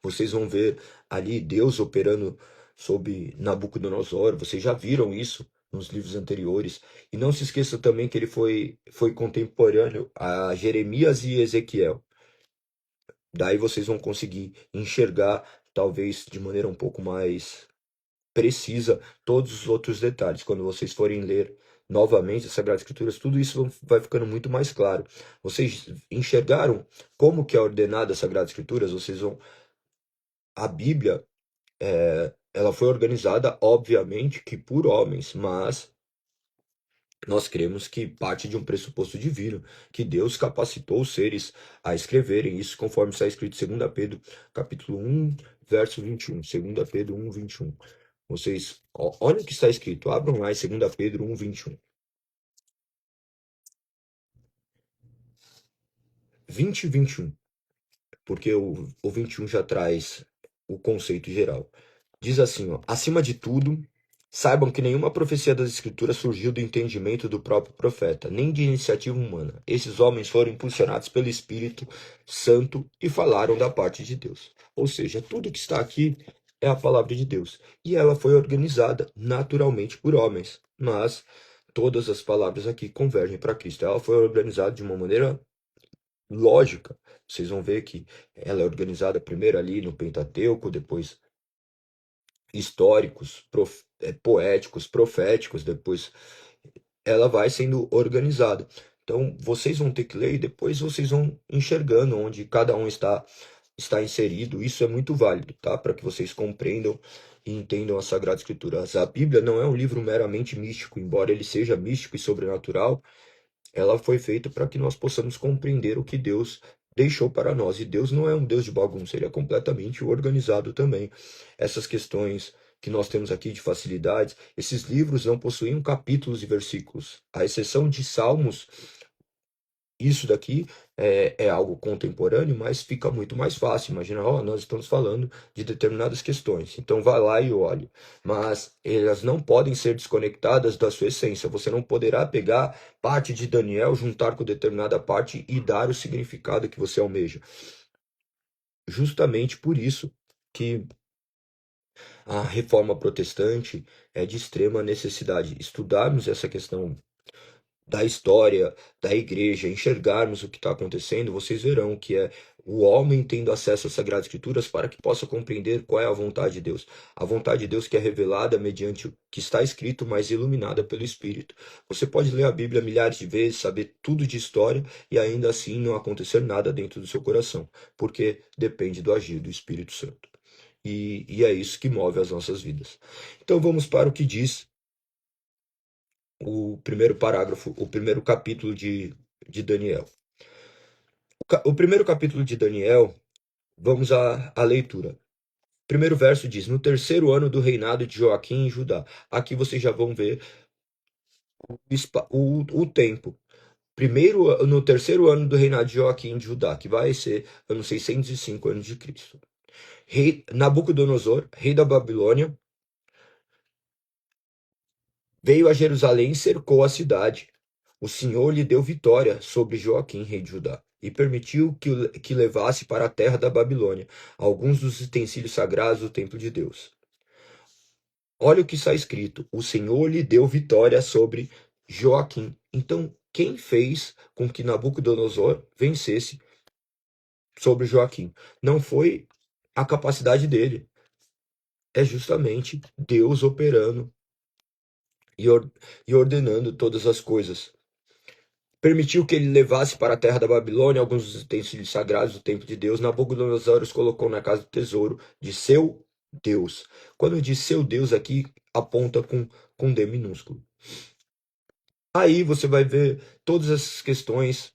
Vocês vão ver ali Deus operando sob Nabucodonosor. Vocês já viram isso nos livros anteriores. E não se esqueça também que ele foi contemporâneo a Jeremias e Ezequiel. Daí vocês vão conseguir enxergar, talvez de maneira um pouco mais precisa, todos os outros detalhes. Quando vocês forem ler novamente as Sagradas Escrituras, tudo isso vai ficando muito mais claro. Vocês enxergaram como que é ordenada as Sagradas Escrituras? Vocês vão... A Bíblia, ela foi organizada, obviamente, que por homens, mas nós cremos que parte de um pressuposto divino, que Deus capacitou os seres a escreverem isso, conforme está escrito em 2 Pedro, capítulo 1, verso 21. 2 Pedro 1, 21. Vocês, olha o que está escrito, abram lá em 2 Pedro 1, 21. 20 e 21, porque o 21 já traz o conceito geral. Diz assim, ó, acima de tudo, saibam que nenhuma profecia das Escrituras surgiu do entendimento do próprio profeta, nem de iniciativa humana. Esses homens foram impulsionados pelo Espírito Santo e falaram da parte de Deus. Ou seja, tudo que está aqui é a palavra de Deus. E ela foi organizada naturalmente por homens, mas todas as palavras aqui convergem para Cristo. Ela foi organizada de uma maneira lógica. Vocês vão ver que ela é organizada primeiro ali no Pentateuco, depois históricos, poéticos, proféticos, depois ela vai sendo organizada. Então, vocês vão ter que ler e depois vocês vão enxergando onde cada um está inserido. Isso é muito válido, tá? Para que vocês compreendam e entendam as Sagradas Escrituras. A Bíblia não é um livro meramente místico, embora ele seja místico e sobrenatural, ela foi feita para que nós possamos compreender o que Deus deixou para nós. E Deus não é um Deus de bagunça, ele é completamente organizado também. Essas questões que nós temos aqui de facilidades, esses livros não possuíam capítulos e versículos, à exceção de Salmos. Isso daqui é algo contemporâneo, mas fica muito mais fácil. Imagina, ó, nós estamos falando de determinadas questões. Então vai lá e olhe. Mas elas não podem ser desconectadas da sua essência. Você não poderá pegar parte de Daniel, juntar com determinada parte e dar o significado que você almeja. Justamente por isso que a reforma protestante é de extrema necessidade. Estudarmos essa questão da história da igreja, enxergarmos o que está acontecendo, vocês verão que é o homem tendo acesso às Sagradas Escrituras para que possa compreender qual é a vontade de Deus. A vontade de Deus que é revelada mediante o que está escrito, mas iluminada pelo Espírito. Você pode ler a Bíblia milhares de vezes, saber tudo de história e ainda assim não acontecer nada dentro do seu coração, porque depende do agir do Espírito Santo. E é isso que move as nossas vidas. Então vamos para o que diz o primeiro parágrafo, o primeiro capítulo de Daniel. O primeiro capítulo de Daniel, vamos à leitura. Primeiro verso diz: no terceiro ano do reinado de Joaquim em Judá. Aqui vocês já vão ver o tempo. No terceiro ano do reinado de Joaquim em Judá, que vai ser ano 605 anos de Cristo. Rei Nabucodonosor, rei da Babilônia, veio a Jerusalém e cercou a cidade. O Senhor lhe deu vitória sobre Joaquim, rei de Judá, e permitiu que levasse para a terra da Babilônia alguns dos utensílios sagrados do templo de Deus. Olha o que está escrito: o Senhor lhe deu vitória sobre Joaquim. Então, quem fez com que Nabucodonosor vencesse sobre Joaquim? Não foi a capacidade dele, é justamente Deus operando e ordenando todas as coisas. Permitiu que ele levasse para a terra da Babilônia alguns dos utensílios sagrados do templo de Deus. Nabucodonosor os colocou na casa do tesouro de seu Deus. Quando diz seu Deus aqui, aponta com D minúsculo. Aí você vai ver todas essas questões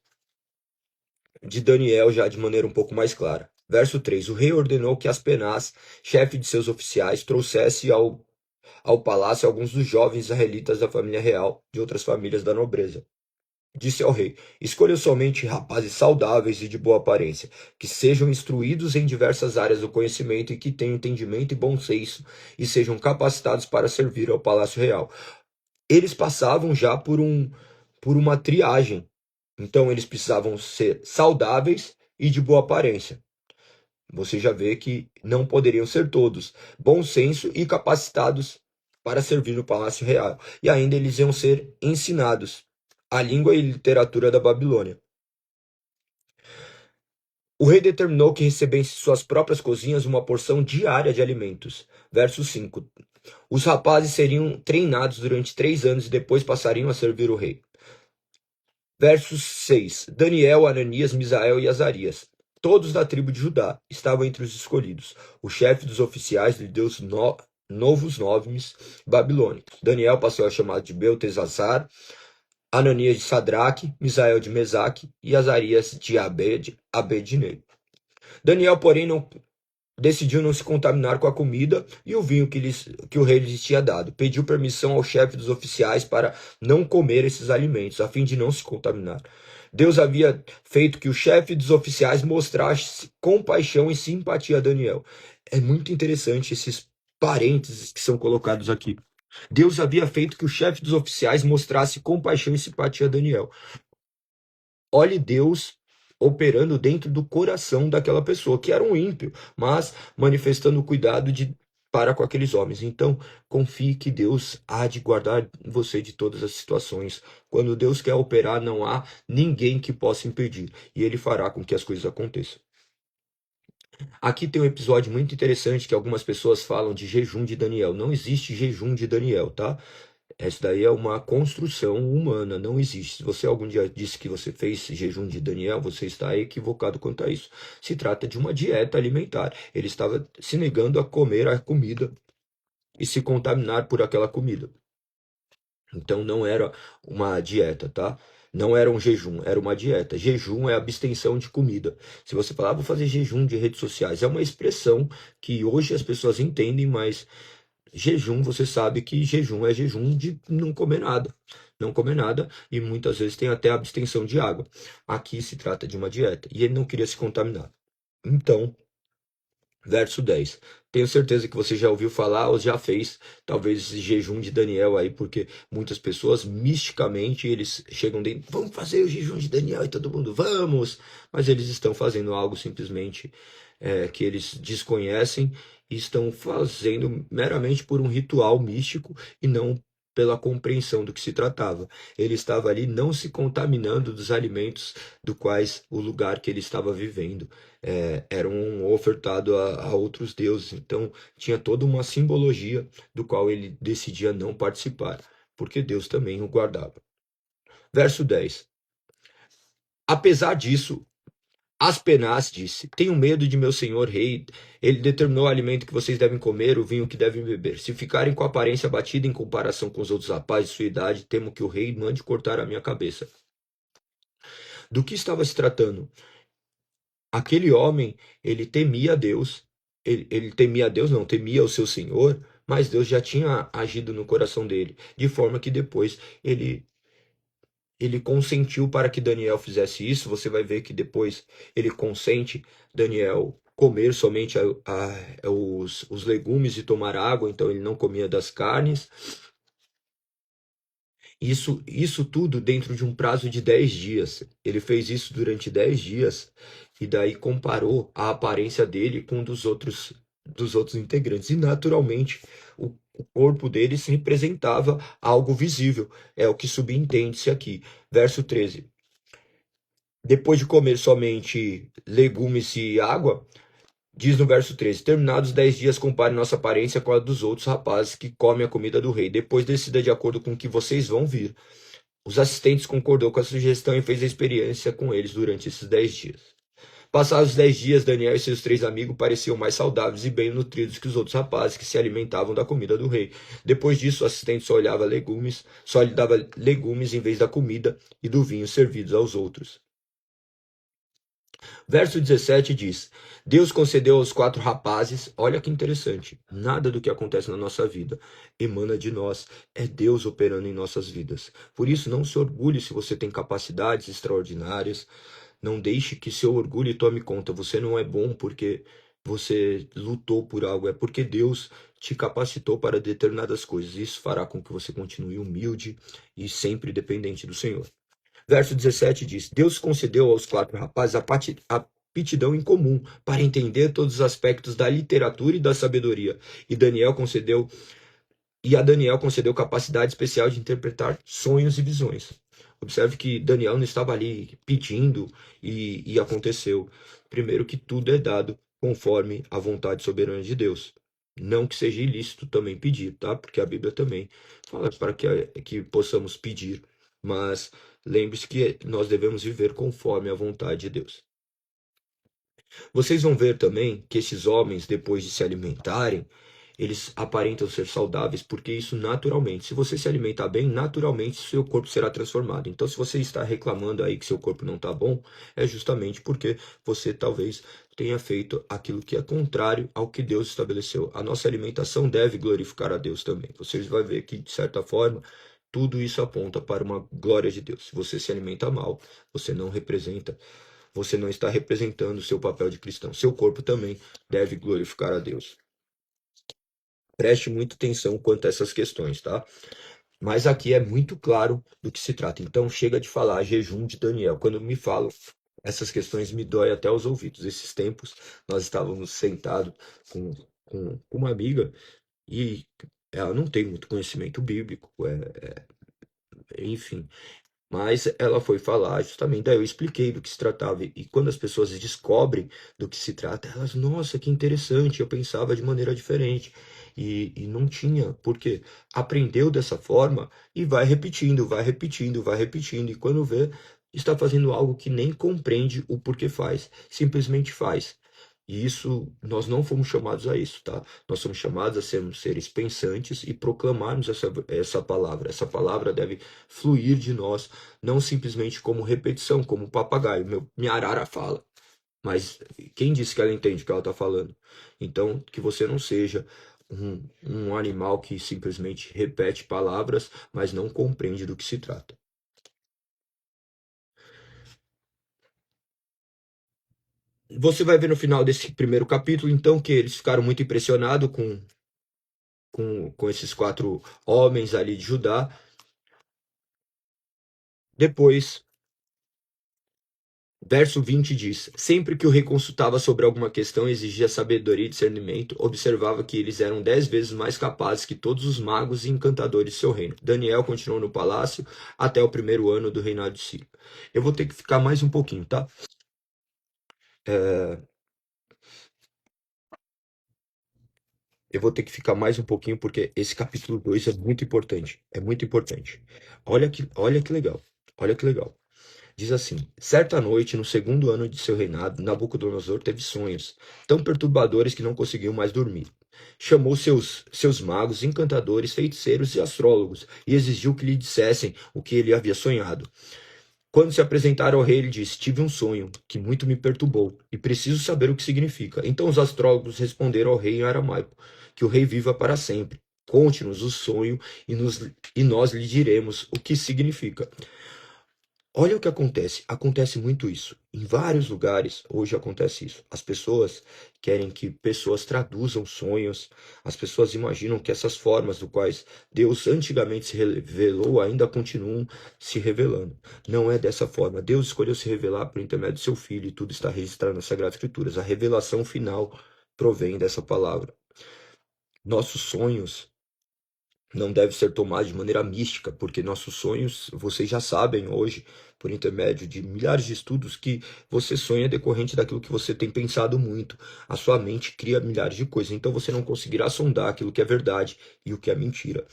de Daniel já de maneira um pouco mais clara. Verso 3. O rei ordenou que Aspenaz, chefe de seus oficiais, trouxesse ao palácio alguns dos jovens israelitas da família real, de outras famílias da nobreza. disse ao rei: escolha somente rapazes saudáveis e de boa aparência, que sejam instruídos em diversas áreas do conhecimento e que tenham entendimento e bom senso, e sejam capacitados para servir ao palácio real. Eles passavam já por uma triagem. Então, eles precisavam ser saudáveis e de boa aparência. Você já vê que não poderiam ser todos. Bom senso e capacitados para servir no palácio real. E ainda eles iam ser ensinados a língua e literatura da Babilônia. O rei determinou que recebessem suas próprias cozinhas uma porção diária de alimentos. Verso 5. Os rapazes seriam treinados durante 3 anos e depois passariam a servir o rei. Verso 6. Daniel, Ananias, Misael e Azarias, todos da tribo de Judá, estavam entre os escolhidos. O chefe dos oficiais lhe deu novos nomes babilônicos. Daniel passou a chamar de Beltesazar, Ananias de Sadraque, Misael de Mesaque e Azarias de Abednego. Daniel, porém, decidiu não se contaminar com a comida e o vinho que o rei lhes tinha dado. Pediu permissão ao chefe dos oficiais para não comer esses alimentos, a fim de não se contaminar. Deus havia feito que o chefe dos oficiais mostrasse compaixão e simpatia a Daniel. É muito interessante esses parênteses que são colocados aqui. Deus havia feito que o chefe dos oficiais mostrasse compaixão e simpatia a Daniel. Olhe Deus operando dentro do coração daquela pessoa, que era um ímpio, mas manifestando cuidado para com aqueles homens. Então, confie que Deus há de guardar você de todas as situações. Quando Deus quer operar, não há ninguém que possa impedir, e Ele fará com que as coisas aconteçam. Aqui tem um episódio muito interessante que algumas pessoas falam de jejum de Daniel. Não existe jejum de Daniel, tá? Essa daí é uma construção humana, não existe. Se você algum dia disse que você fez jejum de Daniel, você está equivocado quanto a isso. Se trata de uma dieta alimentar. Ele estava se negando a comer a comida e se contaminar por aquela comida. Então não era uma dieta, tá? Não era um jejum, era uma dieta. Jejum é abstenção de comida. Se você falar, vou fazer jejum de redes sociais, é uma expressão que hoje as pessoas entendem, mas jejum, você sabe que jejum é jejum de não comer nada. Não comer nada e muitas vezes tem até abstenção de água. Aqui se trata de uma dieta e ele não queria se contaminar. Então, verso 10. Tenho certeza que você já ouviu falar ou já fez talvez esse jejum de Daniel aí, porque muitas pessoas misticamente eles chegam dentro, vamos fazer o jejum de Daniel e todo mundo, vamos! Mas eles estão fazendo algo simplesmente que eles desconhecem e estão fazendo meramente por um ritual místico e não pela compreensão do que se tratava. Ele estava ali não se contaminando dos alimentos do quais o lugar que ele estava vivendo era um ofertado a outros deuses. Então tinha toda uma simbologia do qual ele decidia não participar, porque Deus também o guardava. Verso 10. Apesar disso, Aspenaz disse: tenho medo de meu senhor rei. Ele determinou o alimento que vocês devem comer, o vinho que devem beber. Se ficarem com a aparência abatida em comparação com os outros rapazes de sua idade, temo que o rei mande cortar a minha cabeça. Do que estava se tratando? Aquele homem, ele temia a Deus. Ele temia a Deus, não, temia o seu senhor, mas Deus já tinha agido no coração dele, de forma que depois ele consentiu para que Daniel fizesse isso. Você vai ver que depois ele consente Daniel comer somente os legumes e tomar água, então ele não comia das carnes. Isso tudo dentro de um prazo de 10 dias. Ele fez isso durante 10 dias e daí comparou a aparência dele com dos outros integrantes. E naturalmente o corpo deles representava algo visível. É o que subentende-se aqui. Verso 13. Depois de comer somente legumes e água, diz no verso 13: terminados os 10 dias, compare nossa aparência com a dos outros rapazes que comem a comida do rei. Depois decida de acordo com o que vocês vão vir. Os assistentes concordou com a sugestão e fez a experiência com eles durante esses 10 dias. Passados os 10 dias, Daniel e seus 3 amigos pareciam mais saudáveis e bem nutridos que os outros rapazes que se alimentavam da comida do rei. Depois disso, o assistente só lhe dava legumes em vez da comida e do vinho servidos aos outros. Verso 17 diz: Deus concedeu aos 4 rapazes, olha que interessante, nada do que acontece na nossa vida emana de nós, é Deus operando em nossas vidas. Por isso, não se orgulhe se você tem capacidades extraordinárias, não deixe que seu orgulho tome conta. Você não é bom porque você lutou por algo, é porque Deus te capacitou para determinadas coisas. Isso fará com que você continue humilde e sempre dependente do Senhor. Verso 17 diz: Deus concedeu aos 4 rapazes a aptidão em comum para entender todos os aspectos da literatura e da sabedoria. E a Daniel concedeu capacidade especial de interpretar sonhos e visões. Observe que Daniel não estava ali pedindo e aconteceu. Primeiro que tudo é dado conforme a vontade soberana de Deus. Não que seja ilícito também pedir, tá? Porque a Bíblia também fala para que possamos pedir. Mas lembre-se que nós devemos viver conforme a vontade de Deus. Vocês vão ver também que esses homens, depois de se alimentarem, eles aparentam ser saudáveis, porque isso naturalmente, se você se alimentar bem, naturalmente seu corpo será transformado. Então, se você está reclamando aí que seu corpo não está bom, é justamente porque você talvez tenha feito aquilo que é contrário ao que Deus estabeleceu. A nossa alimentação deve glorificar a Deus também. Vocês vão ver que, de certa forma, tudo isso aponta para uma glória de Deus. Se você se alimenta mal, você não está representando o seu papel de cristão. Seu corpo também deve glorificar a Deus. Preste muita atenção quanto a essas questões, tá? Mas aqui é muito claro do que se trata. Então, chega de falar jejum de Daniel. Quando me falam essas questões, me dói até os ouvidos. Esses tempos, nós estávamos sentados com uma amiga e ela não tem muito conhecimento bíblico, enfim. Mas ela foi falar justamente, daí eu expliquei do que se tratava. E quando as pessoas descobrem do que se trata, elas, nossa, que interessante, eu pensava de maneira diferente. E não tinha, porque aprendeu dessa forma e vai repetindo, vai repetindo, vai repetindo. E quando vê, está fazendo algo que nem compreende o porquê faz, simplesmente faz. E isso, nós não fomos chamados a isso, tá? Nós somos chamados a sermos seres pensantes e proclamarmos essa palavra. Essa palavra deve fluir de nós, não simplesmente como repetição, como papagaio. Minha arara fala. Mas quem disse que ela entende o que ela está falando? Então, que você não seja um animal que simplesmente repete palavras, mas não compreende do que se trata. Você vai ver no final desse primeiro capítulo, então, que eles ficaram muito impressionados com esses 4 homens ali de Judá. Depois, verso 20 diz: Sempre que o rei consultava sobre alguma questão e exigia sabedoria e discernimento, observava que eles eram 10 vezes mais capazes que todos os magos e encantadores de seu reino. Daniel continuou no palácio até o primeiro ano do reinado de Ciro. Eu vou ter que ficar mais um pouquinho, tá? Eu vou ter que ficar mais um pouquinho porque esse capítulo 2 é muito importante. É muito importante. Olha que legal. Olha que legal. Diz assim: Certa noite, no segundo ano de seu reinado, Nabucodonosor teve sonhos tão perturbadores que não conseguiu mais dormir. Chamou seus magos, encantadores, feiticeiros e astrólogos e exigiu que lhe dissessem o que ele havia sonhado. Quando se apresentaram ao rei, ele disse: Tive um sonho que muito me perturbou e preciso saber o que significa. Então os astrólogos responderam ao rei em aramaico: Que o rei viva para sempre. Conte-nos o sonho e nós lhe diremos o que significa. Olha o que acontece. Acontece muito isso. Em vários lugares, hoje acontece isso. As pessoas querem que pessoas traduzam sonhos. As pessoas imaginam que essas formas do quais Deus antigamente se revelou ainda continuam se revelando. Não é dessa forma. Deus escolheu se revelar por intermédio do seu Filho e tudo está registrado nas Sagradas Escrituras. A revelação final provém dessa palavra. Nossos sonhos não deve ser tomado de maneira mística, porque nossos sonhos, vocês já sabem hoje, por intermédio de milhares de estudos, que você sonha decorrente daquilo que você tem pensado muito. A sua mente cria milhares de coisas, então você não conseguirá sondar aquilo que é verdade e o que é mentira.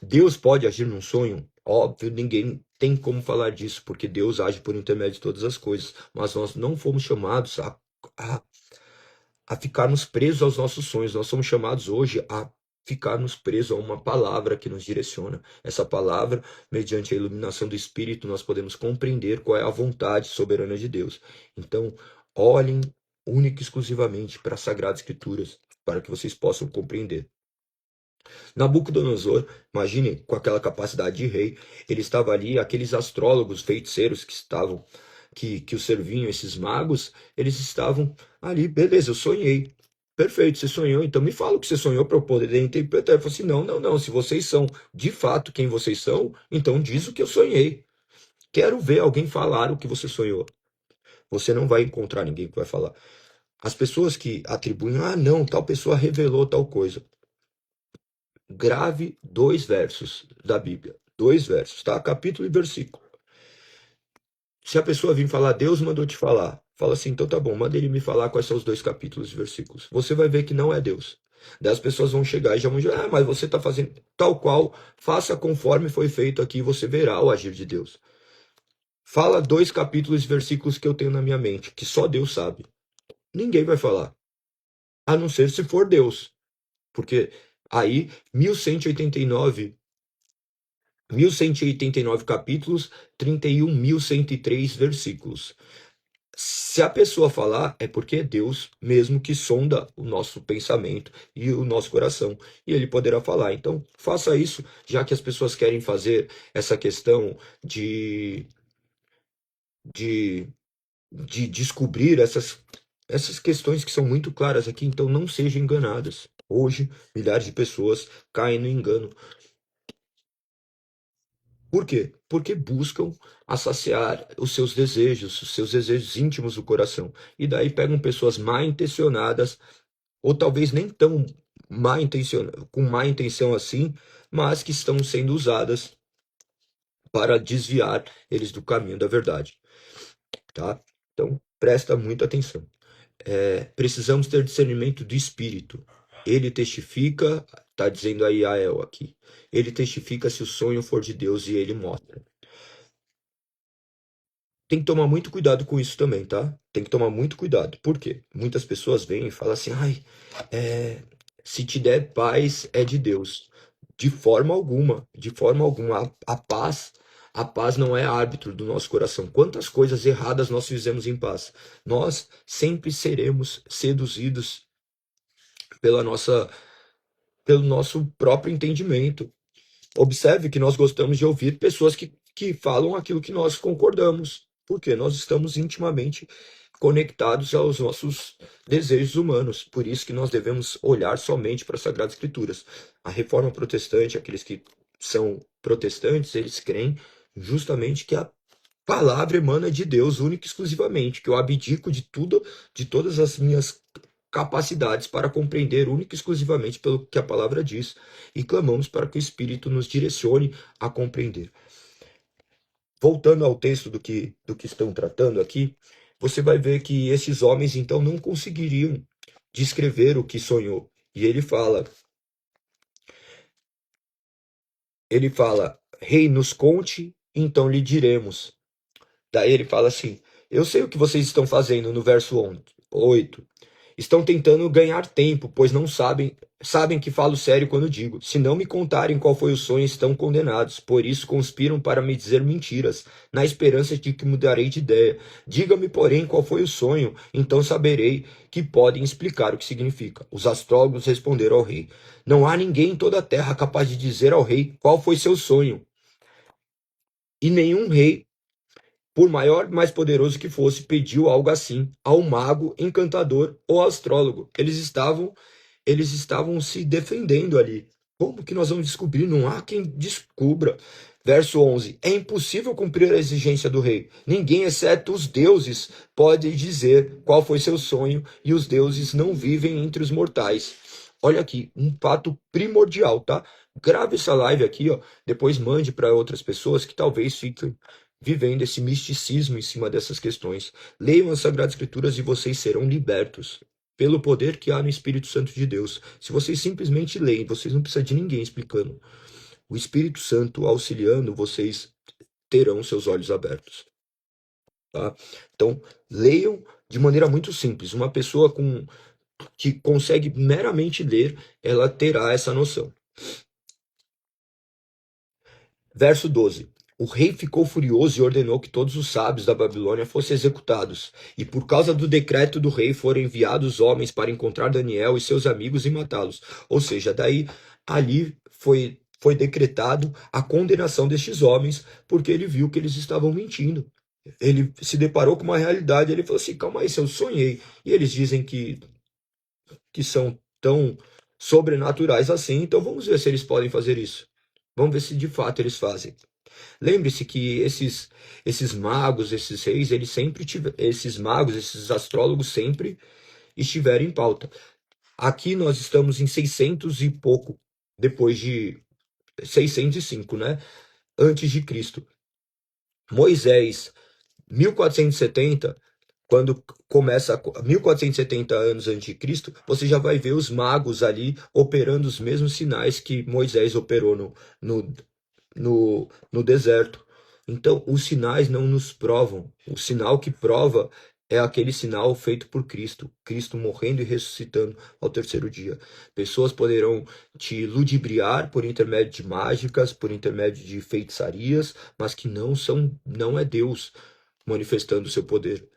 Deus pode agir num sonho? Óbvio, ninguém tem como falar disso, porque Deus age por intermédio de todas as coisas, mas nós não fomos chamados a ficarmos presos aos nossos sonhos. Nós somos chamados hoje a ficarmos presos a uma palavra que nos direciona. Essa palavra, mediante a iluminação do Espírito, nós podemos compreender qual é a vontade soberana de Deus. Então, olhem única e exclusivamente para as Sagradas Escrituras, para que vocês possam compreender. Nabucodonosor, imagine, com aquela capacidade de rei, ele estava ali, aqueles astrólogos, feiticeiros que o serviam, esses magos, eles estavam ali, beleza, eu sonhei. Perfeito, você sonhou, então me fala o que você sonhou para eu poder interpretar. Eu falei assim, não, se vocês são de fato quem vocês são, então diz o que eu sonhei. Quero ver alguém falar o que você sonhou. Você não vai encontrar ninguém que vai falar. As pessoas que atribuem, não, tal pessoa revelou tal coisa. Grave 2 versos da Bíblia. 2 versos, tá? Capítulo e versículo. Se a pessoa vir falar, Deus mandou te falar, fala assim, então tá bom, manda ele me falar quais são os 2 capítulos e versículos. Você vai ver que não é Deus. Daí as pessoas vão chegar e já vão dizer, mas você tá fazendo tal qual, faça conforme foi feito aqui e você verá o agir de Deus. Fala 2 capítulos e versículos que eu tenho na minha mente, que só Deus sabe. Ninguém vai falar, a não ser se for Deus. Porque aí, 1189 capítulos, 31.103 versículos. Se a pessoa falar, é porque é Deus mesmo que sonda o nosso pensamento e o nosso coração, e ele poderá falar. Então, faça isso, já que as pessoas querem fazer essa questão de, de descobrir essas questões que são muito claras aqui, então não sejam enganadas. Hoje, milhares de pessoas caem no engano. Por quê? Porque buscam saciar os seus desejos íntimos do coração. E daí pegam pessoas mal intencionadas, ou talvez nem tão com má intenção assim, mas que estão sendo usadas para desviar eles do caminho da verdade, tá? Então, presta muita atenção. Precisamos ter discernimento do Espírito. Ele testifica, está dizendo aí Ael aqui, ele testifica se o sonho for de Deus e ele mostra. Tem que tomar muito cuidado com isso também, tá? Tem que tomar muito cuidado. Por quê? Muitas pessoas vêm e falam assim, se te der paz, é de Deus. De forma alguma, de forma alguma. A paz não é árbitro do nosso coração. Quantas coisas erradas nós fizemos em paz? Nós sempre seremos seduzidos pela nossa, pelo nosso próprio entendimento. Observe que nós gostamos de ouvir pessoas que falam aquilo que nós concordamos, porque nós estamos intimamente conectados aos nossos desejos humanos. Por isso que nós devemos olhar somente para as Sagradas Escrituras. A Reforma Protestante, aqueles que são protestantes, eles creem justamente que a palavra emana de Deus única e exclusivamente, que eu abdico de tudo, de todas as minhas capacidades para compreender única e exclusivamente pelo que a palavra diz, e clamamos para que o Espírito nos direcione a compreender. Voltando ao texto do que estão tratando aqui, você vai ver que esses homens então não conseguiriam descrever o que sonhou. E ele fala, rei, nos conte, então lhe diremos. Daí ele fala assim, eu sei o que vocês estão fazendo no verso 8. Estão tentando ganhar tempo, pois não sabem que falo sério quando digo. Se não me contarem qual foi o sonho, estão condenados. Por isso conspiram para me dizer mentiras, na esperança de que mudarei de ideia. Diga-me, porém, qual foi o sonho, então saberei que podem explicar o que significa. Os astrólogos responderam ao rei: Não há ninguém em toda a terra capaz de dizer ao rei qual foi seu sonho. E nenhum rei, por maior e mais poderoso que fosse, pediu algo assim ao mago, encantador ou astrólogo. Eles estavam se defendendo ali. Como que nós vamos descobrir? Não há quem descubra. Verso 11. É impossível cumprir a exigência do rei. Ninguém, exceto os deuses, pode dizer qual foi seu sonho, e os deuses não vivem entre os mortais. Olha aqui, um fato primordial, tá? Grave essa live aqui, ó. Depois mande para outras pessoas que talvez fiquem vivendo esse misticismo em cima dessas questões. Leiam as Sagradas Escrituras e vocês serão libertos pelo poder que há no Espírito Santo de Deus. Se vocês simplesmente leem, vocês não precisam de ninguém explicando. O Espírito Santo auxiliando, vocês terão seus olhos abertos. Tá? Então, leiam de maneira muito simples. Uma pessoa que consegue meramente ler, ela terá essa noção. Verso 12. O rei ficou furioso e ordenou que todos os sábios da Babilônia fossem executados. E por causa do decreto do rei foram enviados homens para encontrar Daniel e seus amigos e matá-los. Ou seja, daí ali foi decretado a condenação destes homens, porque ele viu que eles estavam mentindo. Ele se deparou com uma realidade, ele falou assim: calma aí, se eu sonhei. E eles dizem que são tão sobrenaturais assim, então vamos ver se eles podem fazer isso. Vamos ver se de fato eles fazem. Lembre-se que esses magos, esses reis, eles sempre tiveram, esses magos, esses astrólogos sempre estiveram em pauta. Aqui nós estamos em 600 e pouco, depois de 605, né? Antes de Cristo. Moisés, 1470, quando começa 1470 anos antes de Cristo, você já vai ver os magos ali operando os mesmos sinais que Moisés operou no, no deserto. Então, os sinais não nos provam. O sinal que prova é aquele sinal feito por Cristo. Cristo morrendo e ressuscitando ao terceiro dia. Pessoas poderão te ludibriar por intermédio de mágicas, por intermédio de feitiçarias, mas que não é Deus manifestando o seu poder.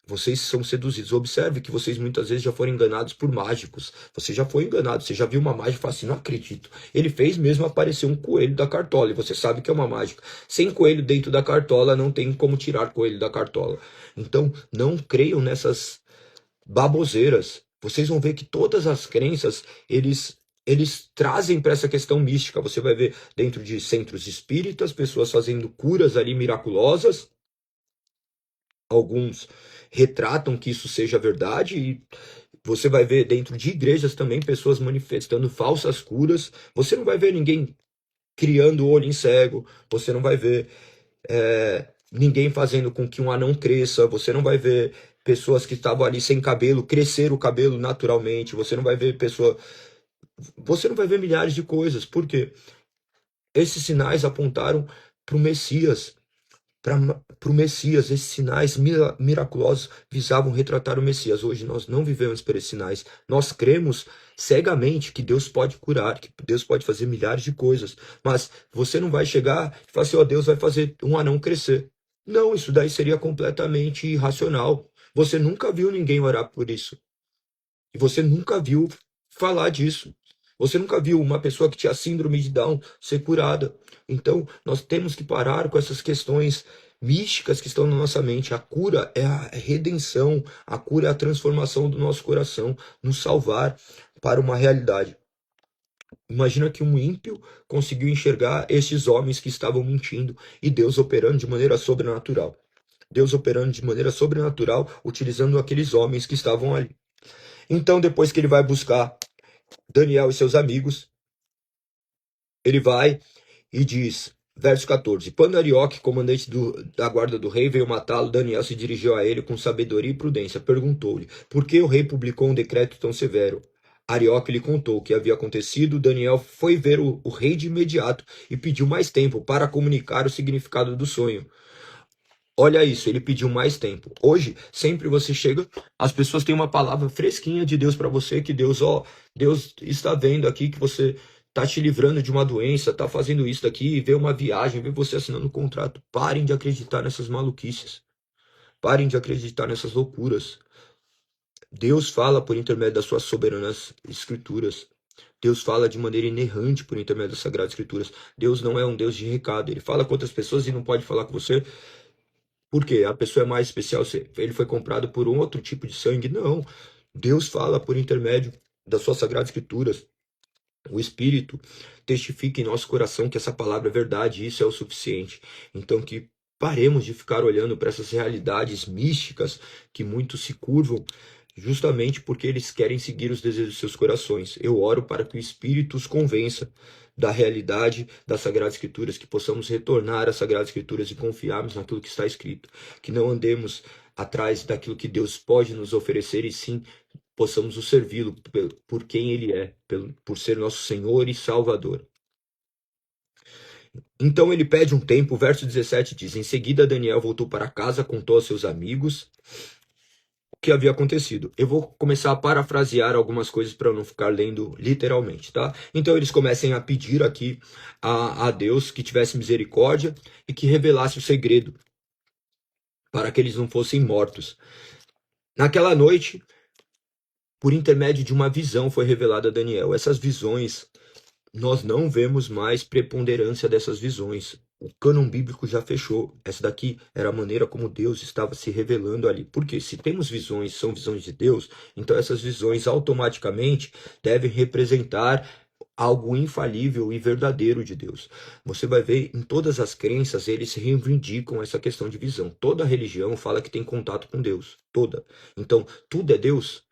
Vocês são seduzidos. Observe que vocês muitas vezes já foram enganados por mágicos. Você já foi enganado. Você já viu uma mágica e fala assim: não acredito. Ele fez mesmo aparecer um coelho da cartola. E você sabe que é uma mágica. Sem coelho dentro da cartola, não tem como tirar coelho da cartola. Então, não creiam nessas baboseiras. Vocês vão ver que todas as crenças, eles trazem para essa questão mística. Você vai ver dentro de centros espíritas, pessoas fazendo curas ali miraculosas. Alguns retratam que isso seja verdade, e você vai ver dentro de igrejas também pessoas manifestando falsas curas. Você não vai ver ninguém criando olho em cego, você não vai ver ninguém fazendo com que um anão cresça, você não vai ver pessoas que estavam ali sem cabelo crescer o cabelo naturalmente, você não vai ver você não vai ver milhares de coisas. Por quê? Esses sinais apontaram para o Messias. Para o Messias, esses sinais miraculosos visavam retratar o Messias. Hoje nós não vivemos por esses sinais. Nós cremos cegamente que Deus pode curar, que Deus pode fazer milhares de coisas. Mas você não vai chegar e falar assim: ó, Deus vai fazer um anão crescer. Não, isso daí seria completamente irracional. Você nunca viu ninguém orar por isso. E você nunca viu falar disso. Você nunca viu uma pessoa que tinha síndrome de Down ser curada. Então, nós temos que parar com essas questões místicas que estão na nossa mente. A cura é a redenção, a cura é a transformação do nosso coração, nos salvar para uma realidade. Imagina que um ímpio conseguiu enxergar esses homens que estavam mentindo e Deus operando de maneira sobrenatural. Deus operando de maneira sobrenatural, utilizando aqueles homens que estavam ali. Então, depois que ele vai buscar Daniel e seus amigos, ele vai e diz, verso 14: quando Arioque, comandante da guarda do rei, veio matá-lo, Daniel se dirigiu a ele com sabedoria e prudência. Perguntou-lhe: por que o rei publicou um decreto tão severo? Arioque lhe contou o que havia acontecido. Daniel foi ver o rei de imediato e pediu mais tempo para comunicar o significado do sonho. Olha isso, ele pediu mais tempo. Hoje, sempre você chega, as pessoas têm uma palavra fresquinha de Deus para você, que Deus, ó, Deus está vendo aqui que você está te livrando de uma doença, está fazendo isso daqui, vê uma viagem, vê você assinando um contrato. Parem de acreditar nessas maluquices. Parem de acreditar nessas loucuras. Deus fala por intermédio das suas soberanas escrituras. Deus fala de maneira inerrante por intermédio das sagradas escrituras. Deus não é um Deus de recado. Ele fala com outras pessoas e não pode falar com você. Por quê? A pessoa é mais especial, ele foi comprado por um outro tipo de sangue? Não. Deus fala por intermédio das suas sagradas escrituras. O Espírito testifica em nosso coração que essa palavra é verdade, e isso é o suficiente. Então, que paremos de ficar olhando para essas realidades místicas que muitos se curvam, justamente porque eles querem seguir os desejos de seus corações. Eu oro para que o Espírito os convença da realidade das Sagradas Escrituras, que possamos retornar às Sagradas Escrituras e confiarmos naquilo que está escrito, que não andemos atrás daquilo que Deus pode nos oferecer, e sim possamos o servi-lo por quem ele é, por ser nosso Senhor e Salvador. Então ele pede um tempo, o verso 17 diz: em seguida Daniel voltou para casa, contou aos seus amigos que havia acontecido. Eu vou começar a parafrasear algumas coisas para eu não ficar lendo literalmente, tá? Então eles comecem a pedir aqui a Deus que tivesse misericórdia e que revelasse o segredo para que eles não fossem mortos. Naquela noite, por intermédio de uma visão, foi revelada a Daniel. Essas visões, nós não vemos mais preponderância dessas visões. O cânon bíblico já fechou. Essa daqui era a maneira como Deus estava se revelando ali. Porque se temos visões, são visões de Deus, então essas visões automaticamente devem representar algo infalível e verdadeiro de Deus. Você vai ver em todas as crenças, eles reivindicam essa questão de visão. Toda religião fala que tem contato com Deus. Toda. Então, tudo é Deus.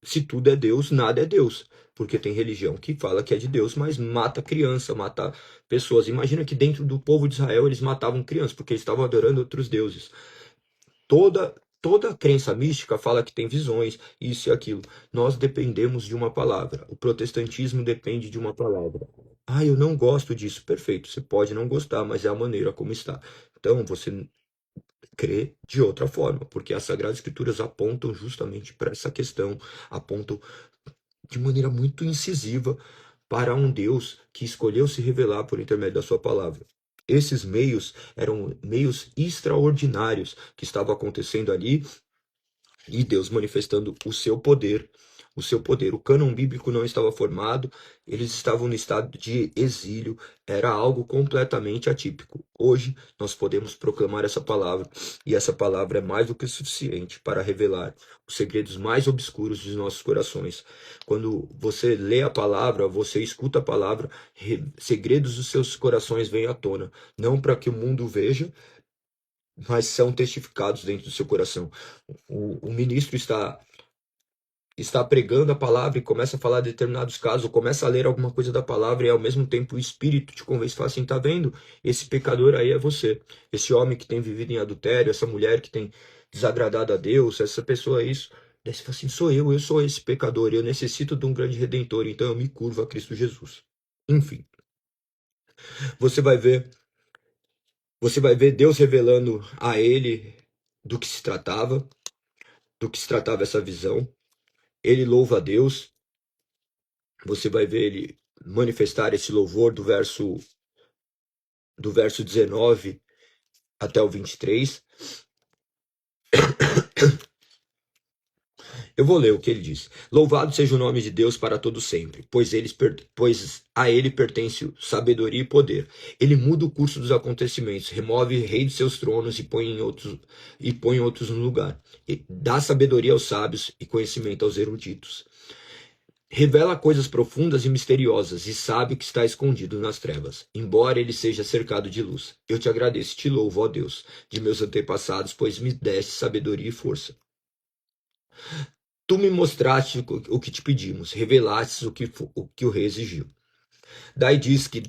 Se tudo é Deus, nada é Deus. Porque tem religião que fala que é de Deus, mas mata criança, mata pessoas. Imagina que dentro do povo de Israel eles matavam crianças, porque eles estavam adorando outros deuses. Toda crença mística fala que tem visões, isso e aquilo. Nós dependemos de uma palavra. O protestantismo depende de uma palavra. Ah, eu não gosto disso. Perfeito, você pode não gostar, mas é a maneira como está. Então, você crê de outra forma, porque as Sagradas Escrituras apontam justamente para essa questão, apontam de maneira muito incisiva para um Deus que escolheu se revelar por intermédio da sua palavra. Esses meios eram meios extraordinários que estavam acontecendo ali e Deus manifestando o seu poder. O seu poder. O cânon bíblico não estava formado, eles estavam no estado de exílio, era algo completamente atípico. Hoje nós podemos proclamar essa palavra, e essa palavra é mais do que suficiente para revelar os segredos mais obscuros de nossos corações. Quando você lê a palavra, você escuta a palavra, segredos dos seus corações vêm à tona, não para que o mundo veja, mas são testificados dentro do seu coração. O ministro está pregando a palavra e começa a falar de determinados casos, ou começa a ler alguma coisa da palavra e ao mesmo tempo o Espírito te convence e fala assim, tá vendo? Esse pecador aí é você. Esse homem que tem vivido em adultério, essa mulher que tem desagradado a Deus, essa pessoa é isso. Daí você fala assim, sou eu sou esse pecador, eu necessito de um grande redentor, então eu me curvo a Cristo Jesus. Enfim, você vai ver Deus revelando a ele do que se tratava essa visão. Ele louva a Deus. Você vai ver ele manifestar esse louvor do verso 19 até o 23. Eu vou ler o que ele diz. Louvado seja o nome de Deus para todo sempre, pois a ele pertence sabedoria e poder. Ele muda o curso dos acontecimentos, remove rei de seus tronos e põe outros no lugar. E dá sabedoria aos sábios e conhecimento aos eruditos. Revela coisas profundas e misteriosas e sabe o que está escondido nas trevas, embora ele seja cercado de luz. Eu te agradeço e te louvo, ó Deus, de meus antepassados, pois me deste sabedoria e força. Tu me mostraste o que te pedimos, revelaste o que o rei exigiu. Daí diz que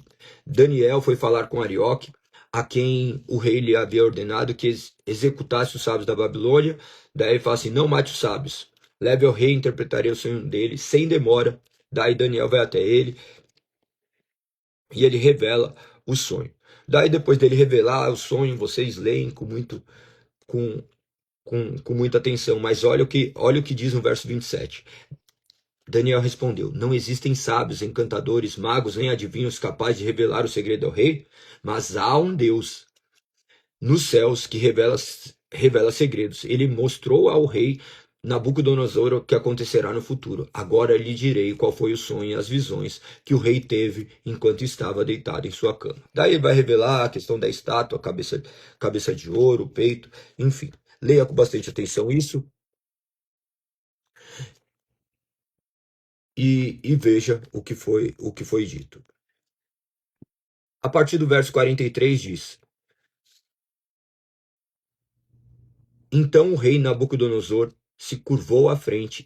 Daniel foi falar com Arioque, a quem o rei lhe havia ordenado que executasse os sábios da Babilônia. Daí ele fala assim, não mate os sábios, leve ao rei e interpretarei o sonho dele sem demora. Daí Daniel vai até ele e ele revela o sonho. Daí depois dele revelar o sonho, vocês leem com muita atenção, mas olha o que diz no verso 27. Daniel respondeu, não existem sábios, encantadores, magos, nem adivinhos capazes de revelar o segredo ao rei, mas há um Deus nos céus que revela segredos. Ele mostrou ao rei Nabucodonosor o que acontecerá no futuro. Agora lhe direi qual foi o sonho e as visões que o rei teve enquanto estava deitado em sua cama. Daí ele vai revelar a questão da estátua, cabeça de ouro, peito, enfim. Leia com bastante atenção isso e veja o que foi dito. A partir do verso 43 diz: Então o rei Nabucodonosor se curvou à frente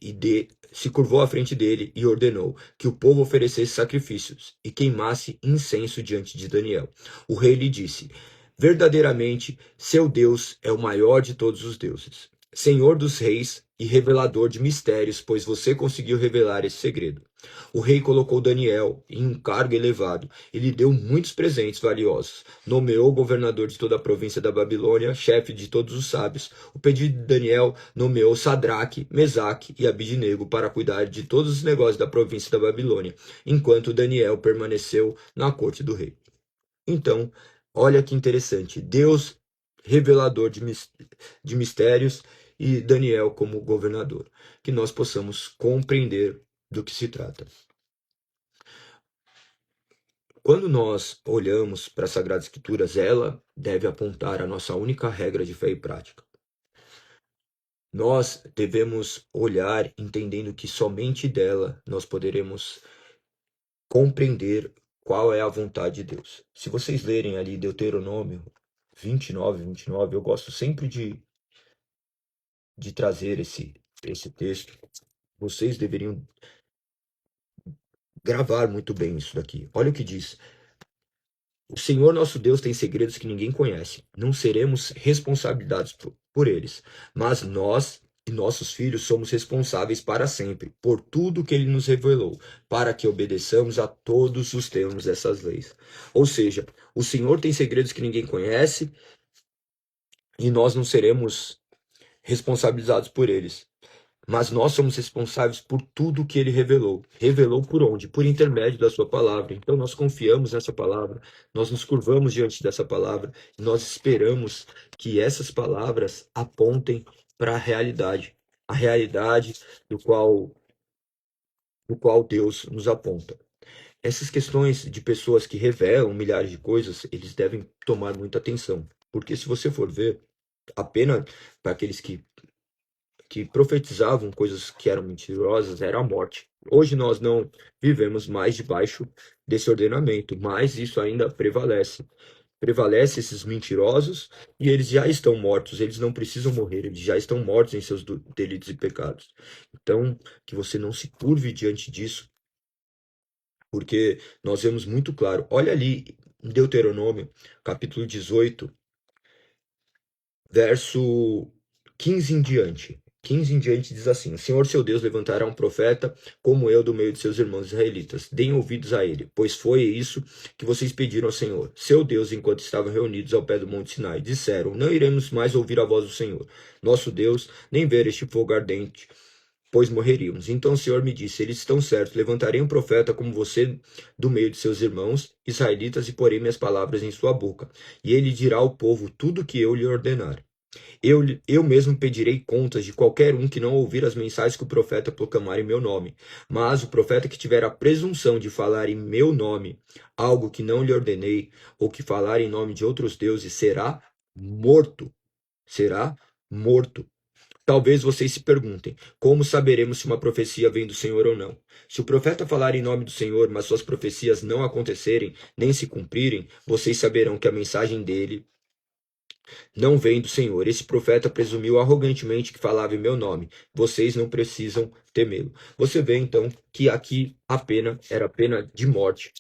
dele e ordenou que o povo oferecesse sacrifícios e queimasse incenso diante de Daniel. O rei lhe disse: Verdadeiramente, seu Deus é o maior de todos os deuses, Senhor dos reis e revelador de mistérios, pois você conseguiu revelar esse segredo. O rei colocou Daniel em um cargo elevado e lhe deu muitos presentes valiosos. Nomeou governador de toda a província da Babilônia, chefe de todos os sábios. O pedido de Daniel nomeou Sadraque, Mesaque e Abidnego para cuidar de todos os negócios da província da Babilônia, enquanto Daniel permaneceu na corte do rei. Então, olha que interessante. Deus, revelador de mistérios, e Daniel como governador. Que nós possamos compreender do que se trata. Quando nós olhamos para as Sagradas Escrituras, ela deve apontar a nossa única regra de fé e prática. Nós devemos olhar entendendo que somente dela nós poderemos compreender qual é a vontade de Deus. Se vocês lerem ali Deuteronômio 29, eu gosto sempre de trazer esse texto. Vocês deveriam gravar muito bem isso daqui. Olha o que diz. O Senhor nosso Deus tem segredos que ninguém conhece. Não seremos responsabilizados por eles, mas nós e nossos filhos somos responsáveis para sempre por tudo que ele nos revelou, para que obedeçamos a todos os termos dessas leis. Ou seja, o Senhor tem segredos que ninguém conhece e nós não seremos responsabilizados por eles. Mas nós somos responsáveis por tudo que ele revelou. Revelou por onde? Por intermédio da sua palavra. Então nós confiamos nessa palavra, nós nos curvamos diante dessa palavra, e nós esperamos que essas palavras apontem para a realidade do qual Deus nos aponta. Essas questões de pessoas que revelam milhares de coisas, eles devem tomar muita atenção. Porque se você for ver, apenas para aqueles que profetizavam coisas que eram mentirosas era a morte. Hoje nós não vivemos mais debaixo desse ordenamento, mas isso ainda prevalece. Prevalece esses mentirosos e eles já estão mortos, eles não precisam morrer, eles já estão mortos em seus delitos e pecados. Então, que você não se curve diante disso, porque nós vemos muito claro. Olha ali em Deuteronômio, capítulo 18, verso 15 em diante. 15 em diante diz assim: O Senhor seu Deus levantará um profeta como eu do meio de seus irmãos israelitas. Deem ouvidos a ele, pois foi isso que vocês pediram ao Senhor, seu Deus, enquanto estavam reunidos ao pé do monte Sinai. Disseram: Não iremos mais ouvir a voz do Senhor, nosso Deus, nem ver este fogo ardente, pois morreríamos. Então o Senhor me disse: Eles estão certos, levantarei um profeta como você do meio de seus irmãos israelitas e porei minhas palavras em sua boca. E ele dirá ao povo tudo o que eu lhe ordenar. Eu mesmo pedirei contas de qualquer um que não ouvir as mensagens que o profeta proclamar em meu nome. Mas o profeta que tiver a presunção de falar em meu nome algo que não lhe ordenei, ou que falar em nome de outros deuses, será morto. Será morto. Talvez vocês se perguntem: como saberemos se uma profecia vem do Senhor ou não? Se o profeta falar em nome do Senhor, mas suas profecias não acontecerem, nem se cumprirem, vocês saberão que a mensagem dele não vem do Senhor. Esse profeta presumiu arrogantemente que falava em meu nome. Vocês não precisam temê-lo. Você vê então que aqui a pena era a pena de morte.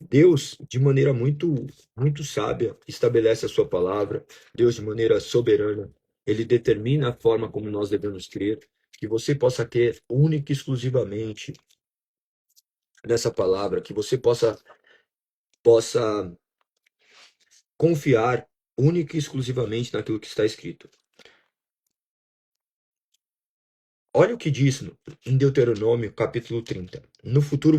Deus, de maneira muito sábia, estabelece a sua palavra. Deus, de maneira soberana, ele determina a forma como nós devemos crer, que você possa crer única e exclusivamente nessa palavra, que você possa confiar única e exclusivamente naquilo que está escrito. Olha o que diz em Deuteronômio, capítulo 30. No futuro,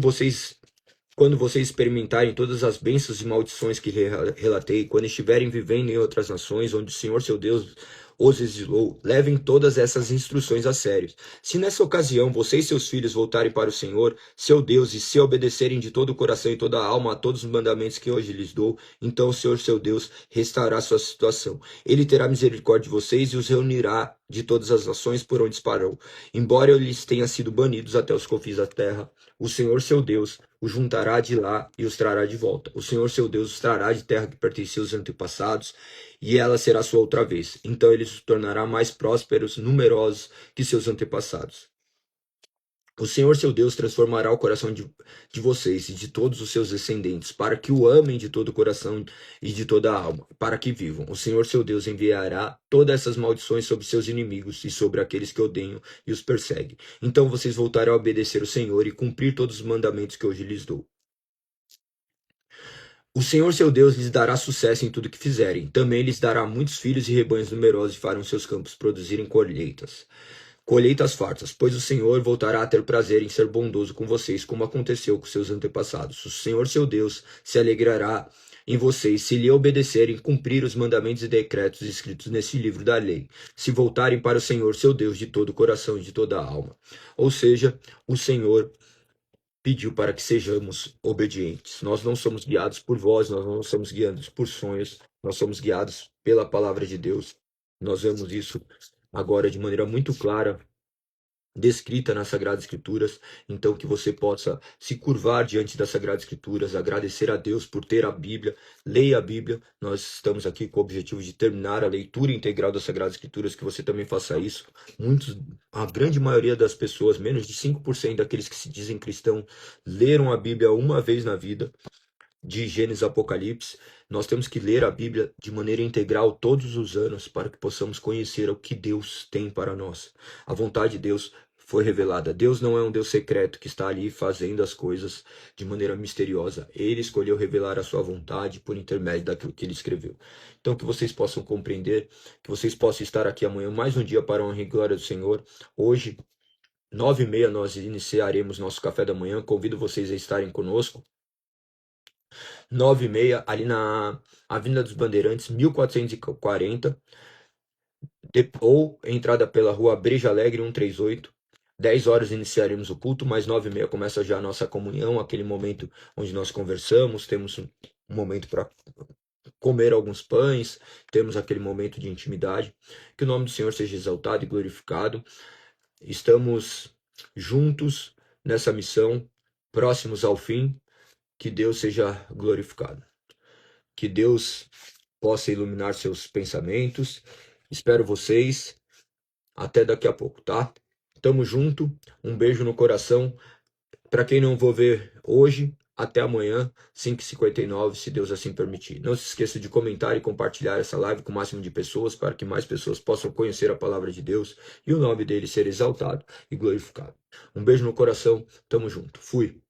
quando vocês experimentarem todas as bênçãos e maldições que relatei, quando estiverem vivendo em outras nações, onde o Senhor seu Deus os exilou, levem todas essas instruções a sério. Se nessa ocasião você e seus filhos voltarem para o Senhor, seu Deus, e se obedecerem de todo o coração e toda a alma a todos os mandamentos que hoje lhes dou, então o Senhor seu Deus restaurará sua situação. Ele terá misericórdia de vocês e os reunirá de todas as nações por onde parou. Embora eles tenham sido banidos até os confins da terra, o Senhor seu Deus os juntará de lá e os trará de volta. O Senhor seu Deus os trará de terra que pertencia aos antepassados, e ela será sua outra vez. Então ele se tornará mais prósperos, numerosos que seus antepassados. O Senhor seu Deus transformará o coração de vocês e de todos os seus descendentes, para que o amem de todo o coração e de toda a alma, para que vivam. O Senhor seu Deus enviará todas essas maldições sobre seus inimigos e sobre aqueles que odeiam e os perseguem. Então vocês voltarão a obedecer o Senhor e cumprir todos os mandamentos que hoje lhes dou. O Senhor seu Deus lhes dará sucesso em tudo que fizerem. Também lhes dará muitos filhos e rebanhos numerosos e farão seus campos produzirem colheitas fartas, pois o Senhor voltará a ter prazer em ser bondoso com vocês, como aconteceu com seus antepassados. O Senhor seu Deus se alegrará em vocês se lhe obedecerem e cumprir os mandamentos e decretos escritos nesse livro da lei, se voltarem para o Senhor seu Deus de todo o coração e de toda a alma. Ou seja, o Senhor pediu para que sejamos obedientes. Nós não somos guiados por voz, nós não somos guiados por sonhos, nós somos guiados pela palavra de Deus. Nós vemos isso agora de maneira muito clara, descrita nas Sagradas Escrituras. Então que você possa se curvar diante das Sagradas Escrituras, agradecer a Deus por ter a Bíblia, leia a Bíblia. Nós estamos aqui com o objetivo de terminar a leitura integral das Sagradas Escrituras, que você também faça isso. A grande maioria das pessoas, menos de 5% daqueles que se dizem cristãos, leram a Bíblia uma vez na vida, de Gênesis a Apocalipse. Nós temos que ler a Bíblia de maneira integral todos os anos para que possamos conhecer o que Deus tem para nós. A vontade de Deus foi revelada. Deus não é um Deus secreto que está ali fazendo as coisas de maneira misteriosa. Ele escolheu revelar a sua vontade por intermédio daquilo que ele escreveu. Então que vocês possam compreender, que vocês possam estar aqui amanhã mais um dia para a honra e glória do Senhor. Hoje, 9h30, nós iniciaremos nosso café da manhã. Convido vocês a estarem conosco. 9h30, ali na Avenida dos Bandeirantes, 1440, ou entrada pela rua Breja Alegre 138. 10 horas iniciaremos o culto, mas 9h30 começa já a nossa comunhão, aquele momento onde nós conversamos, temos um momento para comer alguns pães, temos aquele momento de intimidade. Que o nome do Senhor seja exaltado e glorificado. Estamos juntos nessa missão, próximos ao fim. Que Deus seja glorificado. Que Deus possa iluminar seus pensamentos. Espero vocês. Até daqui a pouco, tá? Tamo junto. Um beijo no coração. Para quem não vou ver hoje, até amanhã, 5h59, se Deus assim permitir. Não se esqueça de comentar e compartilhar essa live com o máximo de pessoas, para que mais pessoas possam conhecer a palavra de Deus e o nome dele ser exaltado e glorificado. Um beijo no coração. Tamo junto. Fui.